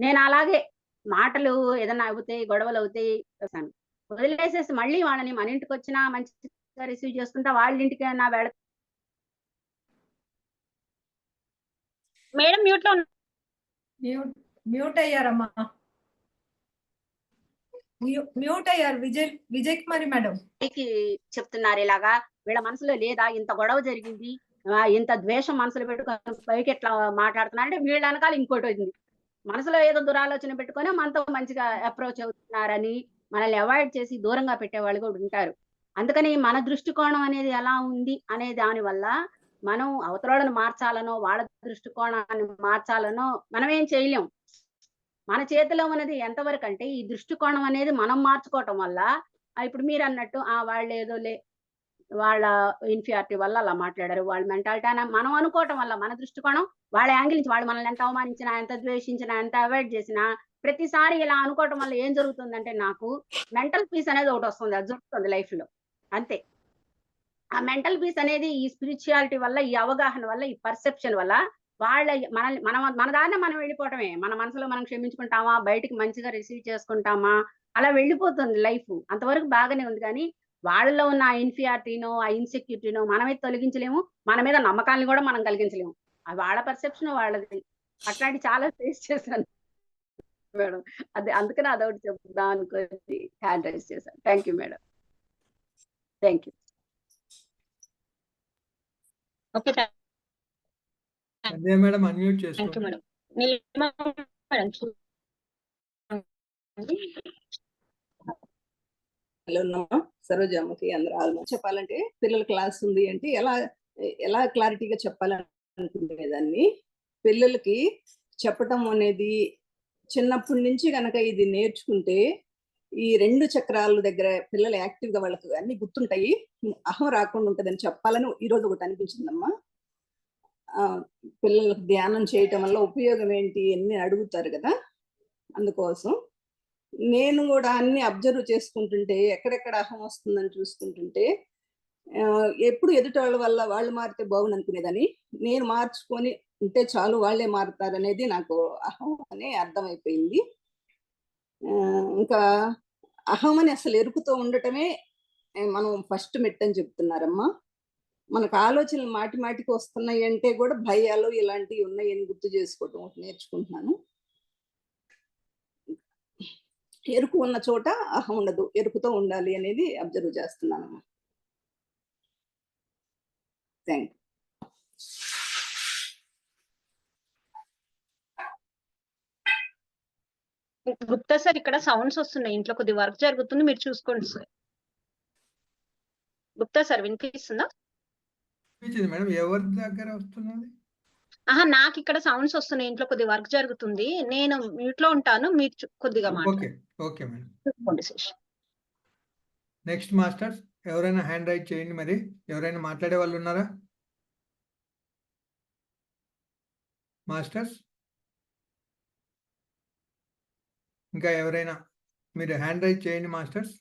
నేను అలాగే మాటలు ఏదైనా అవుతాయి, గొడవలు అవుతాయి వదిలేసేసి మళ్ళీ వాళ్ళని మన ఇంటికి వచ్చినా మంచిగా రిసీవ్ చేసుకుంటా, వాళ్ళ ఇంటికి నా మేడం మ్యూట్ లో మ్యూట్ అయ్యారమ్మా. మ్యూట్ అయ్యారు విజయ్ కుమారి మేడం. చెప్తున్నారు ఇలాగా వీళ్ళ మనసులో లేదా ఇంత గొడవ జరిగింది, ఇంత ద్వేషం మనసులో పెట్టుకొని పైకి ఎట్లా మాట్లాడుతున్నారు అంటే వీళ్ళ వెనకాల ఇంకోటి ఉంది, మనసులో ఏదో దురాలోచన పెట్టుకొని మనతో మంచిగా అప్రోచ్ అవుతున్నారని మనల్ని అవాయిడ్ చేసి దూరంగా పెట్టే వాళ్ళు కూడా ఉంటారు. అందుకని మన దృష్టికోణం అనేది ఎలా ఉంది అనే దాని వల్ల మనం అవతలను మార్చాలనో వాళ్ళ దృష్టికోణాన్ని మార్చాలనో మనం ఏం చేయలేం. మన చేతిలో ఉన్నది ఎంతవరకు అంటే ఈ దృష్టికోణం అనేది మనం మార్చుకోవటం వల్ల, ఇప్పుడు మీరు అన్నట్టు వాళ్ళు ఏదో వాళ్ళ ఇన్ఫియారిటీ వల్ల అలా మాట్లాడారు, వాళ్ళ మెంటాలిటీ అని మనం అనుకోవటం వల్ల మన దృష్టికోణం వాళ్ళ యాంగిల్ నుంచి వాళ్ళు మనల్ని ఎంత అవమానించినా, ఎంత ద్వేషించినా, ఎంత అవాయిడ్ చేసినా, ప్రతిసారి ఇలా అనుకోవటం వల్ల ఏం జరుగుతుందంటే నాకు మెంటల్ పీస్ అనేది ఒకటి వస్తుంది, అది జరుగుతుంది లైఫ్ లో అంతే. ఆ మెంటల్ పీస్ అనేది ఈ స్పిరిచువాలిటీ వల్ల, ఈ అవగాహన వల్ల, ఈ పర్సెప్షన్ వల్ల వాళ్ళ మన దాన్ని మనం వెళ్ళిపోవటమే. మన మనసులో మనం క్షమించుకుంటామా, బయటికి మంచిగా రిసీవ్ చేసుకుంటామా, అలా వెళ్ళిపోతుంది లైఫ్. అంతవరకు బాగానే ఉంది. కానీ వాళ్ళలో ఉన్న ఆ ఇన్ఫియారిటీనో, ఆ ఇన్సెక్యూరిటీనో మనమైతే తొలగించలేము, మన మీద నమ్మకాన్ని కూడా మనం కలిగించలేము. అది వాళ్ళ పర్సెప్షన్ వాళ్ళది. అట్లాంటి చాలా ఫేస్ చేశాను మేడం. అది అందుకని అదొకటి చెప్దాం అనుకోని హ్యాండ్ రైజ్ చేశాను. Thank you madam. Thank you. Okay madam unmute thank you చేసుకోండి. మేడం. నీలిమా మేడం హలో అమ్మా, సరోజమ్మకి అందరూ ఆల్మోస్ట్ చెప్పాలంటే పిల్లల క్లాస్ ఉంది అంటే ఎలా క్లారిటీగా చెప్పాలనుకునేదాన్ని. పిల్లలకి చెప్పటం అనేది చిన్నప్పటి నుంచి కనుక ఇది నేర్చుకుంటే ఈ 2 చక్రాల దగ్గర పిల్లలు యాక్టివ్గా వాళ్ళకి అన్ని గుర్తుంటాయి, అహం రాకుండా ఉంటుందని చెప్పాలని ఈరోజు ఒకటి అనిపించిందమ్మా. పిల్లలకు ధ్యానం చేయటం వల్ల ఉపయోగం ఏంటి అన్ని అడుగుతారు కదా, అందుకోసం నేను కూడా అన్ని అబ్జర్వ్ చేసుకుంటుంటే ఎక్కడెక్కడ అహం వస్తుందని చూసుకుంటుంటే ఎప్పుడు ఎదుటి వాళ్ళ వల్ల వాళ్ళు మారితే బాగుంది అనుకునేదని, నేను మార్చుకొని ఉంటే చాలు వాళ్ళే మారుతారు అనేది నాకు అహం అని అర్థమైపోయింది. ఇంకా అహం అని అసలు ఎరుకుతో ఉండటమే మనం ఫస్ట్ మెట్టని చెప్తున్నారమ్మా. మనకు ఆలోచనలు మాటి మాటికి వస్తున్నాయి అంటే కూడా భయాలు ఇలాంటివి ఉన్నాయని గుర్తు చేసుకోవటం నేర్చుకుంటున్నాను. ఎరుకు ఉన్న చోట అహం ఉండదు, ఎరుకుతో ఉండాలి అనేది అబ్జర్వ్ చేస్తున్నాను. థ్యాంక్ గుప్తా సార్ ఇక్కడ సౌండ్స్ వస్తున్నాయి, ఇంట్లో కొద్ది వర్క్ జరుగుతుంది, మీరు చూసుకోండి సార్. గుప్తా సార్ వినిపిస్తుందా? మేడం ఎవరి దగ్గర వస్తున్నది? నాకు ఇక్కడ సౌండ్స్ వస్తున్నాయి, ఇంట్లో కొద్ది వర్క్ జరుగుతుంది, నేను మ్యూట్ లో ఉంటాను, మీరు కొద్దిగా ఓకే ఓకే మేడం. చూసుకోండి సెషన్. నెక్స్ట్ మాస్టర్స్ ఎవరైనా హ్యాండ్ రైట్ చేయండి. మరి ఎవరైనా మాట్లాడే వాళ్ళు ఉన్నారా మాస్టర్స్? ఇంకా ఎవరైనా మీరు హ్యాండ్ రైట్ చేయండి మాస్టర్స్.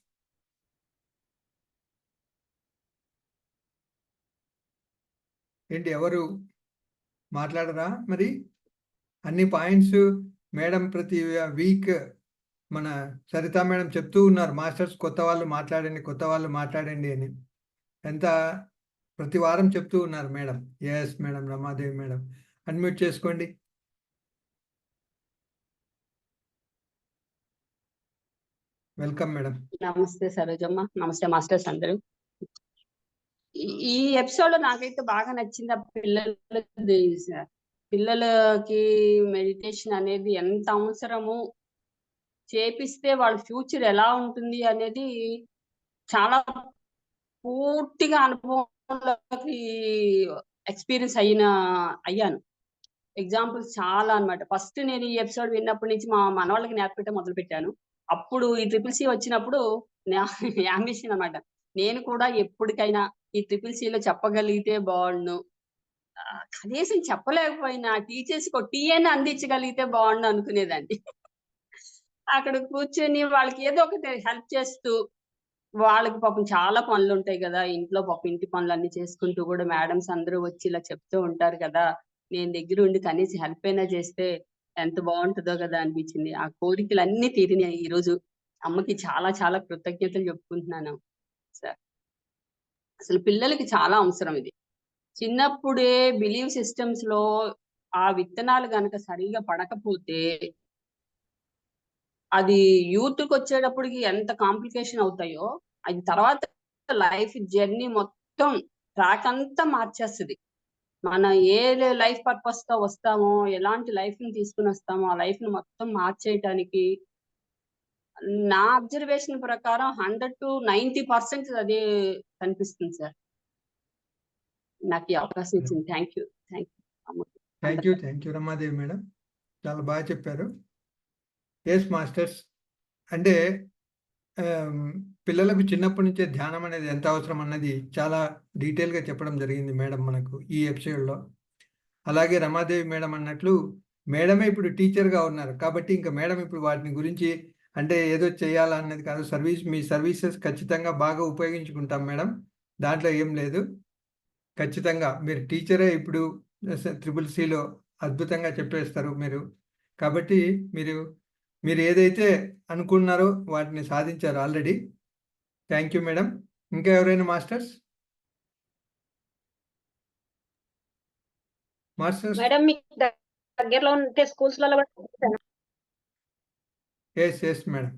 ఏంటి ఎవరు మాట్లాడరా? మరి అన్ని పాయింట్స్ మేడం ప్రతి వీక్ మన సరితా మేడం చెప్తూ ఉన్నారు, మాస్టర్స్ కొత్త వాళ్ళు మాట్లాడండి అని. ఎంత ప్రతి వారం చెప్తూ ఉన్నారు madam. Yes madam, Ramadevi madam unmute చేసుకోండి. Welcome madam. నమస్తే సరోజమ్మ, నమస్తే మాస్టర్స్ అందరూ. ఈ ఎపిసోడ్ లో నాకైతే బాగా నచ్చింది. పిల్లలకి మెడిటేషన్ అనేది ఎంత అవసరము, చేపిస్తే వాళ్ళ ఫ్యూచర్ ఎలా ఉంటుంది అనేది చాలా పూర్తిగా అనుభవంలోకి ఎక్స్పీరియన్స్ అయ్యాను. ఎగ్జాంపుల్స్ చాలా అన్నమాట. ఫస్ట్ నేను ఈ ఎపిసోడ్ విన్నప్పటి నుంచి మా మనవాళ్ళకి నేర్పడం మొదలు పెట్టాను. అప్పుడు ఈ ట్రిపుల్ సి వచ్చినప్పుడు యాంబిషన్ అన్నమాట, నేను కూడా ఎప్పటికైనా ఈ ట్రిపుల్ సిలో చెప్పగలిగితే బాగుండు, కనీసం చెప్పలేకపోయినా టీచర్స్ కి టీఏని అందించగలిగితే బాగుండు అనుకునేదాన్ని. అక్కడ కూర్చొని వాళ్ళకి ఏదో ఒకటి హెల్ప్ చేస్తూ, వాళ్ళకి పాపం చాలా పనులు ఉంటాయి కదా ఇంట్లో, పాపం ఇంటి పనులు అన్ని చేసుకుంటూ కూడా మేడమ్స్ అందరూ వచ్చి ఇలా చెప్తూ ఉంటారు కదా, నేను దగ్గర ఉండి కనీసం హెల్ప్ అయినా చేస్తే ఎంత బాగుంటుందో కదా అనిపించింది. ఆ కోరికలు అన్ని తీరినాయి. ఈ రోజు అమ్మకి చాలా చాలా కృతజ్ఞతలు చెప్పుకుంటున్నాను సార్. అసలు పిల్లలకి చాలా అవసరం ఇది. చిన్నప్పుడే బిలీవ్ సిస్టమ్స్ లో ఆ విత్తనాలు గనక సరిగా పడకపోతే అది యూత్ కి వచ్చేటప్పటికి ఎంత కాంప్లికేషన్ అవుతాయో, అది తర్వాత లైఫ్ జర్నీ మొత్తం ట్రాక్ అంతా మార్చేస్తుంది. మనం ఏ లైఫ్ పర్పస్ తో వస్తామో, ఎలాంటి లైఫ్ ని తీసుకుని వస్తామో ఆ లైఫ్ ని మొత్తం మార్చేయటానికి నా అబ్జర్వేషన్ ప్రకారం 100 to 90% అదే కనిపిస్తుంది సార్. నాకు ఈ అవకాశం ఇచ్చింది. Thank you. Thank you Ramadevi madam, చాలా బాగా చెప్పారు. ఎస్ మాస్టర్స్, అంటే పిల్లలకు చిన్నప్పటి నుంచే ధ్యానం అనేది ఎంత అవసరం అన్నది చాలా డీటెయిల్గా చెప్పడం జరిగింది మేడం మనకు ఈ ఎపిసోడ్లో. అలాగే రమాదేవి మేడం అన్నట్లు మేడమే ఇప్పుడు టీచర్గా ఉన్నారు కాబట్టి ఇంకా మేడం ఇప్పుడు వాటిని గురించి అంటే ఏదో చేయాలన్నది కాదు, మీ సర్వీసెస్ ఖచ్చితంగా బాగా ఉపయోగించుకుంటాం మేడం, దాంట్లో ఏం లేదు. ఖచ్చితంగా మీరు టీచరే ఇప్పుడు ట్రిపుల్ సిలో అద్భుతంగా చెప్పేస్తారు మీరు. కాబట్టి మీరు ఏదైతే అనుకున్నారో వాటిని సాధించారు ఆల్రెడీ. Thank you madam. ఇంకా ఎవరైనా మాస్టర్స్? మేడం మీకు దగ్గరలో ఉంటే స్కూల్స్ లలో yes madam.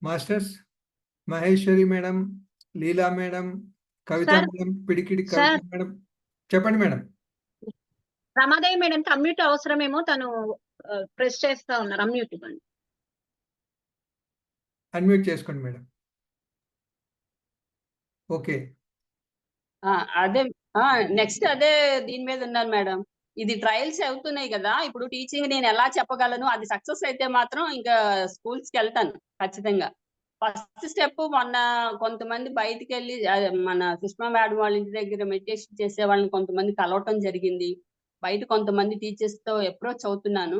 Masters Maheshwari madam, Leela madam, Kavitha madam, పిడికిడి కవిత మేడం, చెప్పండి మేడం. రమాదేవి మేడం అన్మ్యూట్ అవసరమేమో, తను ప్రెస్ చేస్తా ఉన్నారు. అన్మ్యూట్ ఇవ్వండి. అన్మ్యూట్ చేసుకోండి మేడం. ఓకే, అదే నెక్స్ట్ అదే దీని మీద ఉన్నాను మేడం. ఇది ట్రయల్స్ అవుతున్నాయి కదా, ఇప్పుడు టీచింగ్ నేను ఎలా చెప్పగలను, అది సక్సెస్ అయితే మాత్రం ఇంకా స్కూల్స్ కి వెళ్తాను ఖచ్చితంగా. ఫస్ట్ స్టెప్ మొన్న కొంతమంది బయటికి వెళ్ళి మన సుష్మా మేడం వాళ్ళ ఇంటి దగ్గర మెడిటేషన్ చేసే వాళ్ళని కొంతమంది కలవటం జరిగింది. బయట కొంతమంది టీచర్స్ తో అప్రోచ్ అవుతున్నాను.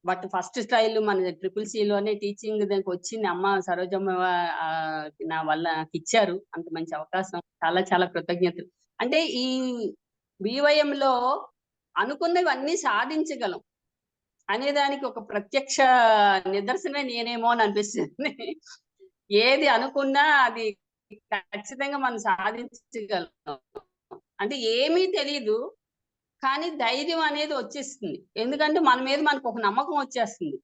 బట్ ఫస్ట్ స్టైల్ మన ట్రిపుల్ సిలోనే టీచింగ్ దానికి వచ్చింది. అమ్మ సరోజమ్మ నా వల్ల నాకు ఇచ్చారు అంత మంచి అవకాశం. చాలా చాలా కృతజ్ఞతలు. అంటే ఈ BYM లో అనుకున్నవన్నీ సాధించగలం అనేదానికి ఒక ప్రత్యక్ష నిదర్శనమే నేనేమో అని అనిపిస్తుంది. ఏది అనుకున్నా అది ఖచ్చితంగా మనం సాధించగలం. అంటే ఏమీ తెలియదు, కానీ ధైర్యం అనేది వచ్చేస్తుంది. ఎందుకంటే మన మీద మనకు ఒక నమ్మకం వచ్చేస్తుంది.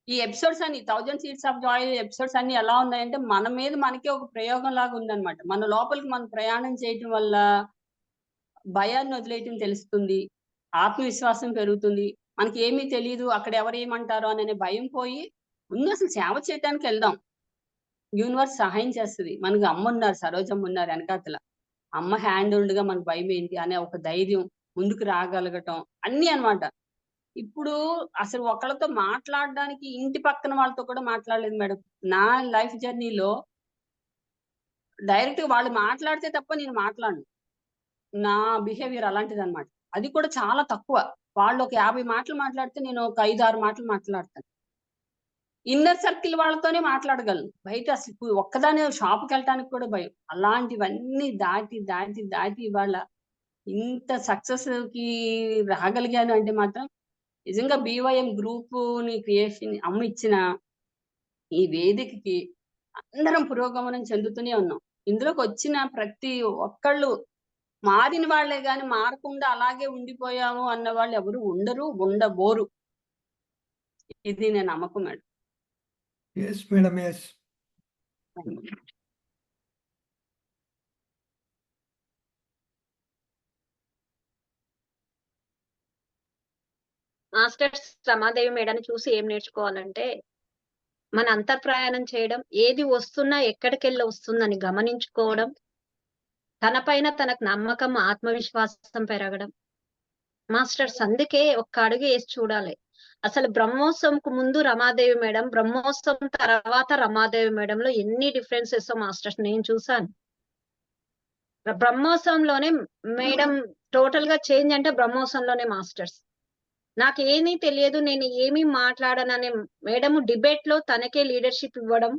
ఈ ఎపిసోడ్స్ అన్ని 1000 Seeds of Joy ఎపిసోడ్స్ అన్ని ఎలా ఉన్నాయంటే మన మీద మనకే ఒక ప్రయోగం లాగా ఉందన్నమాట. మన లోపలికి మనం ప్రయాణం చేయటం వల్ల భయాన్ని వదిలేయటం తెలుస్తుంది, ఆత్మవిశ్వాసం పెరుగుతుంది. మనకి ఏమీ తెలియదు, అక్కడ ఎవరు ఏమంటారో అనే భయం పోయి ముందు అసలు సేవ చేయడానికి వెళ్దాం. యూనివర్స్ సహాయం చేస్తుంది. మనకి అమ్మ ఉన్నారు, సరోజమ్మ ఉన్నారు వెనకాతల. అమ్మ హ్యాండ్ ఉండగా మనకు భయం ఏంటి అనే ఒక ధైర్యం, ముందుకు రాగలగటం అన్ని అన్నమాట. ఇప్పుడు అసలు ఒకళ్ళతో మాట్లాడడానికి ఇంటి పక్కన వాళ్ళతో కూడా మాట్లాడలేదు మేడం. నా లైఫ్ జర్నీలో డైరెక్ట్ గా వాళ్ళు మాట్లాడితే తప్ప నేను మాట్లాడను. నా బిహేవియర్ అలాంటిది అనమాట. అది కూడా చాలా తక్కువ. వాళ్ళు ఒక 50 మాటలు మాట్లాడితే నేను ఒక 5-6 మాటలు మాట్లాడతాను. ఇన్నర్ సర్కిల్ వాళ్ళతోనే మాట్లాడగలను. బయట అసలు ఒక్కదానే షాప్కి వెళ్ళటానికి కూడా భయం. అలాంటివన్నీ దాటి దాటి దాటి ఇవాళ ఇంత సక్సెస్ కి రాగలిగాను అంటే మాత్రం నిజంగా BYM గ్రూప్ ని క్రియేషన్ అమ్మ ఇచ్చిన ఈ వేదికకి అందరం పురోగమనం చెందుతూనే ఉన్నాం. ఇందులోకి వచ్చిన ప్రతి ఒక్కళ్ళు మారిన వాళ్లే గాని మారకుండా అలాగే ఉండిపోయాము అన్న వాళ్ళు ఎవరు ఉండరు, ఉండబోరు. ఇది నేను నమ్మకం madam. Yes madam, yes. Masters Ramadevi మేడాన్ని చూసి ఏం నేర్చుకోవాలంటే, మన అంతర్ప్రయాణం చేయడం, ఏది వస్తున్నా ఎక్కడికెళ్ళి వస్తుందని గమనించుకోవడం, తన పైన తనకు నమ్మకం, ఆత్మవిశ్వాసం పెరగడం. మాస్టర్స్ అందుకే ఒక్క అడుగు వేసి చూడాలి. అసలు బ్రహ్మోత్సవంకు ముందు రమాదేవి మేడం, బ్రహ్మోత్సవం తర్వాత రమాదేవి మేడంలో ఎన్ని డిఫరెన్సెస్ మాస్టర్స్ నేను చూసాను. బ్రహ్మోత్సవంలోనే మేడం టోటల్ గా చేంజ్ అంటే బ్రహ్మోత్సవంలోనే మాస్టర్స్. నాకు ఏమీ తెలియదు, నేను ఏమీ మాట్లాడననే మేడం డిబేట్ లో తనకే లీడర్షిప్ ఇవ్వడం,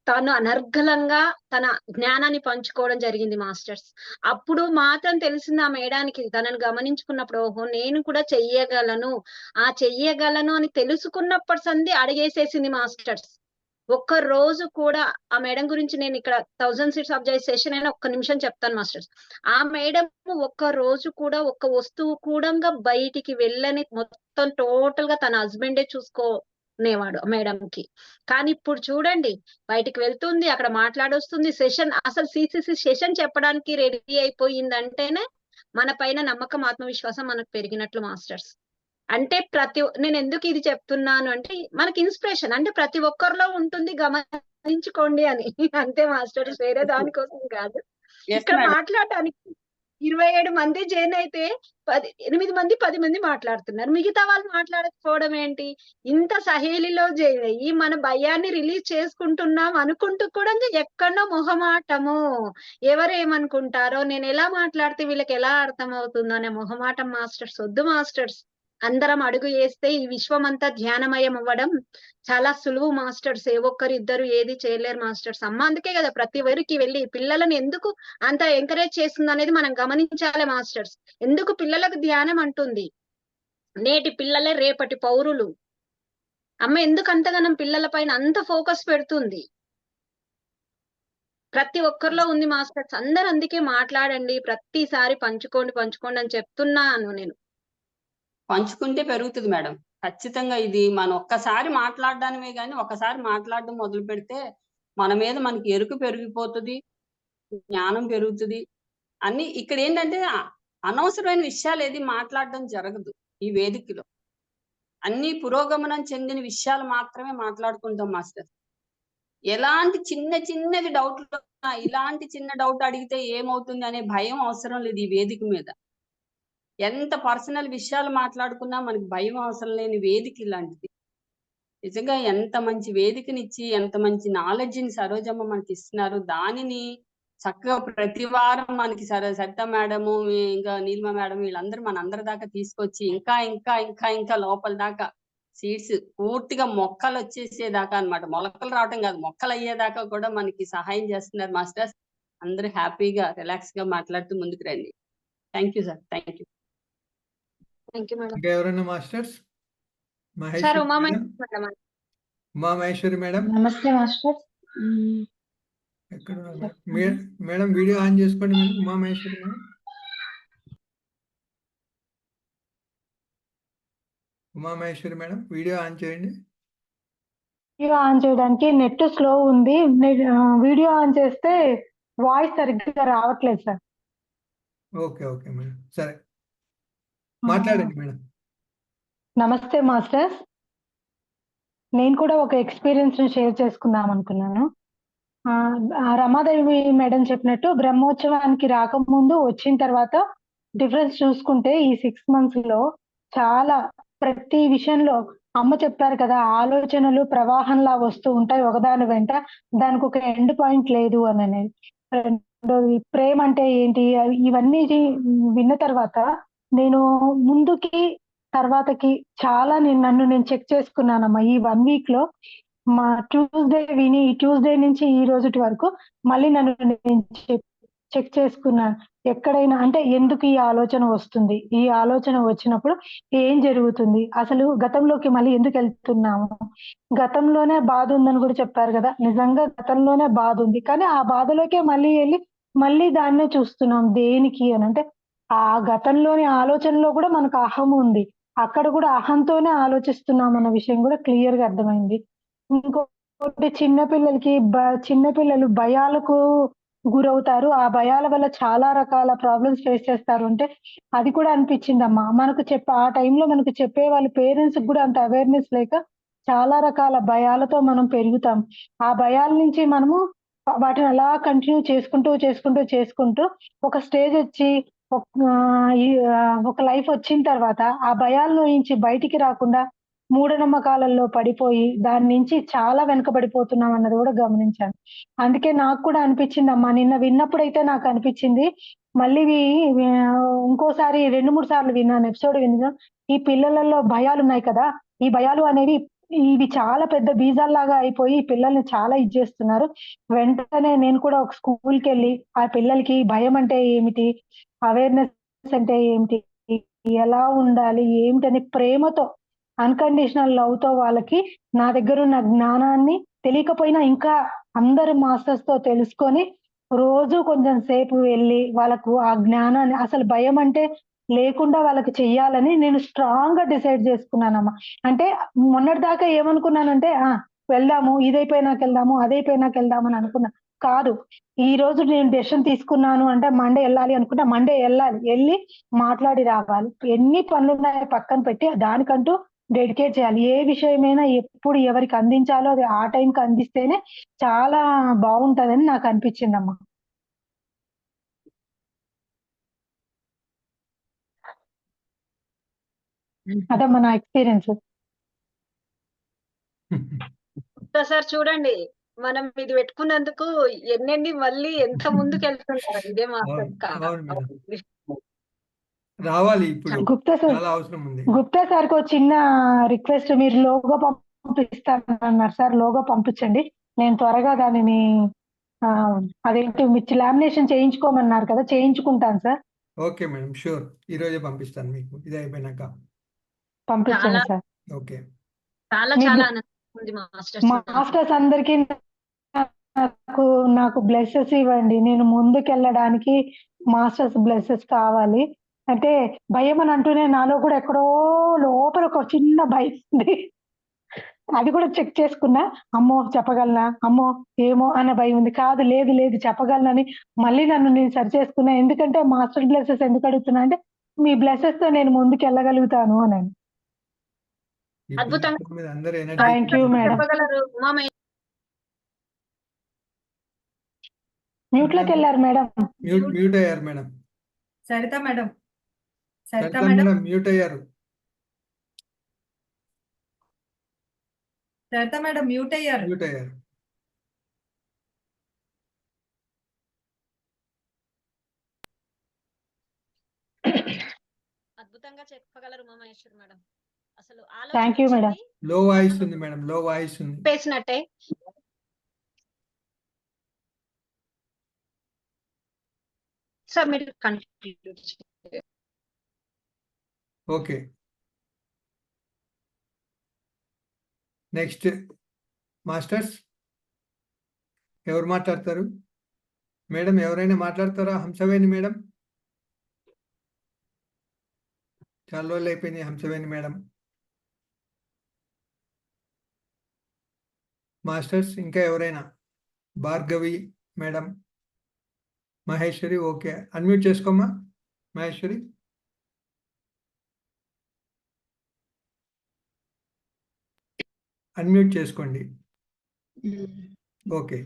తను అనర్గళంగా తన జ్ఞానాన్ని పంచుకోవడం జరిగింది మాస్టర్స్. అప్పుడు మాత్రం తెలిసింది ఆ మేడానికి, తనను గమనించుకున్నప్పుడు ఓహో నేను కూడా చెయ్యగలను అని తెలుసుకున్నప్పటి సంది అడిగేసేసింది మాస్టర్స్. ఒక్క రోజు కూడా ఆ మేడం గురించి నేను ఇక్కడ 1000 Seeds of Joy సెషన్ అయినా ఒక్క నిమిషం చెప్తాను మాస్టర్స్. ఆ మేడం ఒక్క రోజు కూడా ఒక్క వస్తువు కూడా బయటికి వెళ్ళని, మొత్తం టోటల్ గా తన హస్బెండే చూసుకునేవాడు మేడంకి. కానీ ఇప్పుడు చూడండి, బయటికి వెళ్తుంది, అక్కడ మాట్లాడొస్తుంది, సెషన్ అసలు CCC సెషన్ చెప్పడానికి రెడీ అయిపోయిందంటేనే మన పైన నమ్మకం, ఆత్మవిశ్వాసం మనకు పెరిగినట్లు మాస్టర్స్. అంటే నేను ఎందుకు ఇది చెప్తున్నాను అంటే మనకి ఇన్స్పిరేషన్ అంటే ప్రతి ఒక్కరిలో ఉంటుంది, గమనించుకోండి అని. అంతే మాస్టర్స్, వేరే దానికోసం కాదు. ఇక్కడ మాట్లాడటానికి 27 మంది జాయిన్ అయితే 8 మంది 10 మంది మాట్లాడుతున్నారు, మిగతా వాళ్ళు మాట్లాడకపోవడం ఏంటి? ఇంత సహేలిలో జాయిన్ అయ్యి మన భయాన్ని రిలీజ్ చేసుకుంటున్నాం అనుకుంటూ కూడా ఎక్కడో మొహమాటము, ఎవరేమనుకుంటారో, నేను ఎలా మాట్లాడితే వీళ్ళకి ఎలా అర్థం అవుతుందో అనే మొహమాటం మాస్టర్స్ వద్దు మాస్టర్స్. అందరం అడుగు వేస్తే ఈ విశ్వం అంతా ధ్యానమయం అవ్వడం చాలా సులువు మాస్టర్స్. ఏ ఒక్కరు ఇద్దరు ఏది చేయలేరు మాస్టర్స్. అమ్మ అందుకే కదా ప్రతి ఊరికి వెళ్ళి పిల్లలను ఎందుకు అంత ఎంకరేజ్ చేస్తుంది అనేది మనం గమనించాలి మాస్టర్స్. ఎందుకు పిల్లలకు ధ్యానం అంటుంది? నేటి పిల్లలే రేపటి పౌరులు. అమ్మ ఎందుకు అంతగానం పిల్లల పైన అంత ఫోకస్ పెడుతుంది? ప్రతి ఒక్కరిలో ఉంది మాస్టర్స్. అందరు అందుకే మాట్లాడండి, ప్రతిసారి పంచుకోండి అని చెప్తున్నాను నేను. పంచుకుంటే పెరుగుతుంది మేడం, ఖచ్చితంగా. ఇది మనం ఒక్కసారి మాట్లాడడానిమే కానీ ఒకసారి మాట్లాడడం మొదలు పెడితే మన మీద మనకి ఎరుక పెరిగిపోతుంది, జ్ఞానం పెరుగుతుంది. అన్ని ఇక్కడ ఏంటంటే అనవసరమైన విషయాలు ఏది మాట్లాడడం జరగదు ఈ వేదికలో. అన్ని పురోగమనం చెందిన విషయాలు మాత్రమే మాట్లాడుకుంటాం మాస్టర్. ఎలాంటి చిన్నది డౌట్లు, ఇలాంటి చిన్న డౌట్ అడిగితే ఏమవుతుంది అనే భయం అవసరం లేదు ఈ వేదిక మీద. ఎంత పర్సనల్ విషయాలు మాట్లాడుకున్నా మనకి భయం అవసరం లేని వేదిక ఇలాంటిది. నిజంగా ఎంత మంచి వేదికనిచ్చి ఎంత మంచి నాలెడ్జ్ని సరోజమ్మ మనకి ఇస్తున్నారు. దానిని చక్కగా ప్రతి వారం మనకి సరిత మేడము, ఇంకా నీలిమ మేడం, వీళ్ళందరూ మనందరి దాకా తీసుకొచ్చి ఇంకా ఇంకా ఇంకా ఇంకా లోపల దాకా సీడ్స్ పూర్తిగా మొక్కలు వచ్చేసేదాకా అన్నమాట. మొలకలు రావటం కాదు, మొక్కలు అయ్యేదాకా కూడా మనకి సహాయం చేస్తున్నారు మాస్టర్స్. అందరూ హ్యాపీగా రిలాక్స్ గా మాట్లాడుతూ ముందుకు రండి. Thank you sir, thank you. ఇంకా ఎవరైనా మాస్టర్స్? Sir Umamaheswari madam. నమస్తే మాస్టర్. ఎక్కడ మేడం? వీడియో ఆన్ చేసుకోండి madam. Umamaheswari madam. Umamaheswari madam video on చేయండి. వీడియో ఆన్ చేయడానికి నెట్ స్లో ఉంది. వీడియో ఆన్ చేస్తే వాయిస్ సరిగ్గా రావట్లేదు సార్. ఓకే ఓకే మేడం, సరే మాట్లాడండి మేడం. నమస్తే మాస్టర్స్. నేను కూడా ఒక ఎక్స్పీరియన్స్ ని షేర్ చేసుకుందాం అనుకున్నాను. రమాదేవి మేడం చెప్పినట్టు బ్రహ్మోత్సవానికి రాకముందు వచ్చిన తర్వాత డిఫరెన్స్ చూసుకుంటే ఈ 6 months లో చాలా ప్రతి విషయంలో అమ్మ చెప్పారు కదా, ఆలోచనలు ప్రవాహంలా వస్తూ ఉంటాయి ఒకదాని వెంట, దానికి ఒక ఎండ్ పాయింట్ లేదు అని అనేది. రెండోది ప్రేమ అంటే ఏంటి, ఇవన్నీ విన్న తర్వాత నేను ముందుకి తర్వాతకి చాలా నన్ను నేను చెక్ చేసుకున్నానమ్మా. ఈ 1 week లో మా ట్యూస్డే విని ట్యూస్డే నుంచి ఈ రోజుటి వరకు మళ్ళీ నన్ను నేను చెక్ చేసుకున్నాను. ఎక్కడైనా అంటే ఎందుకు ఈ ఆలోచన వస్తుంది, ఈ ఆలోచన వచ్చినప్పుడు ఏం జరుగుతుంది, అసలు గతంలోకి మళ్ళీ ఎందుకు వెళ్తున్నాము, గతంలోనే బాధ ఉందని కూడా చెప్పారు కదా. నిజంగా గతంలోనే బాధ ఉంది, కానీ ఆ బాధలోకే మళ్ళీ వెళ్ళి మళ్ళీ దాన్నే చూస్తున్నాం. దేనికి అని అంటే ఆ గతంలోని ఆలోచనలో కూడా మనకు అహం ఉంది, అక్కడ కూడా అహంతోనే ఆలోచిస్తున్నాం అన్న విషయం కూడా క్లియర్ గా అర్థమైంది. ఇంకొకటి చిన్నపిల్లలు భయాలకు గురవుతారు. ఆ భయాల వల్ల చాలా రకాల ప్రాబ్లమ్స్ ఫేస్ చేస్తారు. అంటే అది కూడా అనిపించిందమ్మా. ఆ టైంలో మనకు చెప్పే వాళ్ళ పేరెంట్స్ కూడా అంత అవేర్నెస్ లేక చాలా రకాల భయాలతో మనం పెరుగుతాం. ఆ భయాల నుంచి మనము వాటిని అలా కంటిన్యూ చేసుకుంటూ ఒక స్టేజ్ వచ్చి ఒక లైఫ్ వచ్చిన తర్వాత ఆ భయాల నుంచి బయటికి రాకుండా మూఢనమ్మకాలలో పడిపోయి దాని నుంచి చాలా వెనకబడిపోతున్నాం అన్నది కూడా గమనించాను. అందుకే నాకు కూడా అనిపించింది అమ్మా, నిన్న విన్నప్పుడైతే నాకు అనిపించింది, మళ్ళీ ఇంకోసారి 2-3 సార్లు విన్నాను ఎపిసోడ్ విన్నాను. ఈ పిల్లలలో భయాలు ఉన్నాయి కదా, ఈ భయాలు అనేవి ఇవి చాలా పెద్ద బీజాల్లాగా అయిపోయి పిల్లల్ని చాలా చేస్తున్నారు. వెంటనే నేను కూడా ఒక స్కూల్కి వెళ్ళి ఆ పిల్లలకి భయం అంటే ఏమిటి, అవేర్నెస్ అంటే ఏమిటి, ఎలా ఉండాలి ఏమిటని ప్రేమతో అన్‌కండిషనల్ లవ్‌తో వాళ్ళకి నా దగ్గరున్న జ్ఞానాన్ని తెలియకపోయినా ఇంకా అందరు మాస్టర్స్‌తో తెలుసుకొని, రోజు కొంచెం సేపు వెళ్లి వాళ్ళకు ఆ జ్ఞానాన్ని అసలు భయం అంటే లేకుండా వాళ్ళకి చెయ్యాలని నేను స్ట్రాంగ్‌గా డిసైడ్ చేసుకున్నానమ్మా. అంటే మొన్నటిదాకా ఏమనుకున్నానంటే వెళ్దాము, ఇదైపోయినాకెళ్దాము, అదైపోయినాకెళ్దాము అని అనుకున్నా. కాదు, ఈరోజు నేను డెసిషన్ తీసుకున్నాను అంటే మండే ఎళ్ళాలి అనుకుంటే మండే ఎళ్ళాలి. ఎళ్లి మాట్లాడి రావాలి. ఎన్ని పనులున్నాయో పక్కన పెట్టి దానికంటూ డెడికేట్ చేయాలి. ఏ విషయమైనా ఎప్పుడు ఎవరికి అందించాలో అది ఆ టైంకి అందిస్తేనే చాలా బాగుంటదని నాకు అనిపించిందమ్మా. అదమ్మా నా ఎక్స్పీరియన్స్. సార్ చూడండి, మనం ఇది పెట్టుకున్నందుకు ఎన్నెన్ని మళ్ళీ ఎంత ముందుకు వెళ్తుంటారు. ఇదే మాస్టర్ రావాలి ఇప్పుడు గుప్తా సార్, చాలా అవసరం ఉంది. గుప్తా సార్కి ఒక చిన్న రిక్వెస్ట్, మీరు లోగో పంపిస్తానన్నారు సార్, లోగో పంపించండి. నేను త్వరగా దానిని అదేంటి మిర్చి లామినేషన్ చేయించుకోమన్నారు కదా, చేయించుకుంటాను సార్. ఓకే మేడం, షూర్, ఈ రోజే పంపిస్తాను మీకు ఇది అయిపోయినాక. పంపించండి సార్. ఓకే, చాలా చాలా ఆనందంగా ఉంది మాస్టర్స్ అందరికీ నాకు బ్లెస్సెస్ ఇవ్వండి. నేను ముందుకెళ్ళడానికి మాస్టర్స్ బ్లెస్సెస్ కావాలి. అంటే భయం అని అంటూనే నాలో కూడా ఎక్కడో లోపల ఒక చిన్న భయం ఉంది. అది కూడా చెక్ చేసుకున్నా. అమ్మో చెప్పగలనా, అమ్మో ఏమో అన్న భయం ఉంది. కాదు, లేదు లేదు చెప్పగలనని మళ్ళీ నన్ను నేను సరి చేసుకున్నా. ఎందుకంటే మాస్టర్ బ్లెస్సెస్ ఎందుకు అడుగుతున్నా అంటే మీ బ్లెస్సెస్ తో నేను ముందుకు వెళ్ళగలుగుతాను అని. అద్భుతంగా థ్యాంక్ యూ మేడం. మ్యూట్ లోకి వెళ్ళారు మేడం. మ్యూట్ అయ్యారు మేడం. సరిత మేడం మ్యూట్ అయ్యారు. సరిత మేడం మ్యూట్ అయ్యారు. అద్భుతంగా చెప్పగలరు ఉమామహేశ్వరి మేడం. అసలు థ్యాంక్ యూ మేడం. లో వాయిస్ ఉంది మేడం, లో వాయిస్ ఉంది. పేసినట్టే సార్ మీరు కంటిన్యూ. ఓకే, నెక్స్ట్ మాస్టర్స్ ఎవరు మాట్లాడతారు మేడం? ఎవరైనా మాట్లాడతారా? హంసవేణి మేడం, చాలా రోజులు అయిపోయింది. హంసవేణి మేడం మాస్టర్స్ ఇంకా ఎవరైనా? Bhargavi madam, Maheshwari, okay. Unmute చేసుకోమ్మా మహేశ్వరి. అన్మ్యూట్ చేసుకోండి. ఓకే.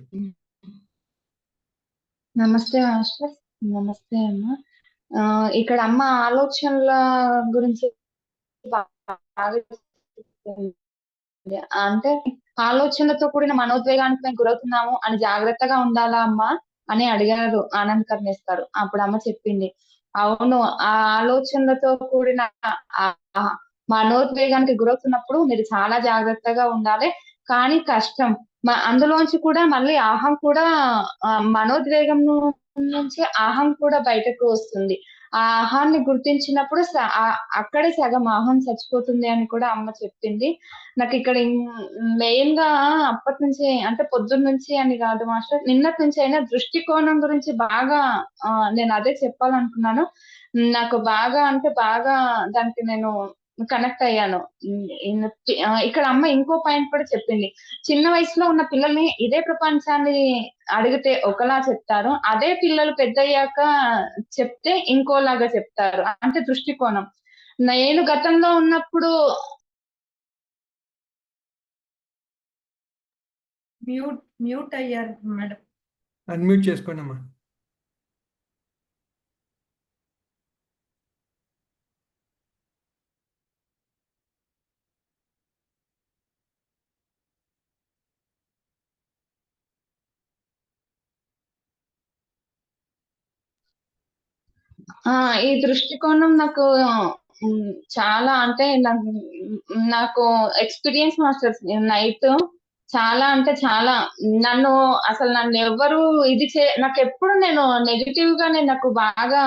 నమస్తే మాస్టర్. నమస్తే అమ్మ. ఇక్కడ అమ్మ ఆలోచనల గురించి బాగా చెప్తుంది. అంటే ఆలోచనలతో కూడిన మనోద్వేగానికి మేము గురవుతున్నాము అని జాగ్రత్తగా ఉండాలా అమ్మా అని అడిగారు ఆనంద్ కర్ణేష్ గారు. అప్పుడు అమ్మ చెప్పింది, అవును, ఆ ఆలోచనలతో కూడిన ఆ మనోద్వేగానికి గురవుతున్నప్పుడు మీరు చాలా జాగ్రత్తగా ఉండాలి. కానీ కష్టం. అందులోంచి కూడా మళ్ళీ అహం కూడా మనోద్వేగం నుంచి అహం కూడా బయటకు వస్తుంది. ఆ అహాన్ని గుర్తించినప్పుడు అక్కడే సగం అహం చచ్చిపోతుంది అని కూడా అమ్మ చెప్పింది. నాకు ఇక్కడ మెయిన్ గా అప్పటి నుంచి, అంటే పొద్దున్న నుంచి అని కాదు మాస్టర్, నిన్నటి నుంచి అయినా దృష్టికోణం గురించి బాగా నేను అదే చెప్పాలనుకున్నాను. నాకు బాగా అంటే బాగా దానికి నేను కనెక్ట్ అయ్యాను. ఇక్కడ అమ్మ ఇంకో పాయింట్ కూడా చెప్పింది, చిన్న వయసులో ఉన్న పిల్లల్ని ఇదే ప్రపంచాన్ని అడిగితే ఒకలా చెప్తారు, అదే పిల్లలు పెద్దయ్యాక చెప్తే ఇంకోలాగా చెప్తారు. అంటే దృష్టికోణం. నేను గతంలో ఉన్నప్పుడు మ్యూట్ అయ్యారు మేడం. అన్మ్యూట్ చేసుకోండి అమ్మా. ఈ దృష్టికోణం నాకు చాలా, అంటే నాకు ఎక్స్పీరియన్స్ మాస్టర్స్. నైట్ చాలా అంటే చాలా నన్ను ఎవ్వరు నాకు ఎప్పుడు నేను నెగిటివ్ గానే, నాకు బాగా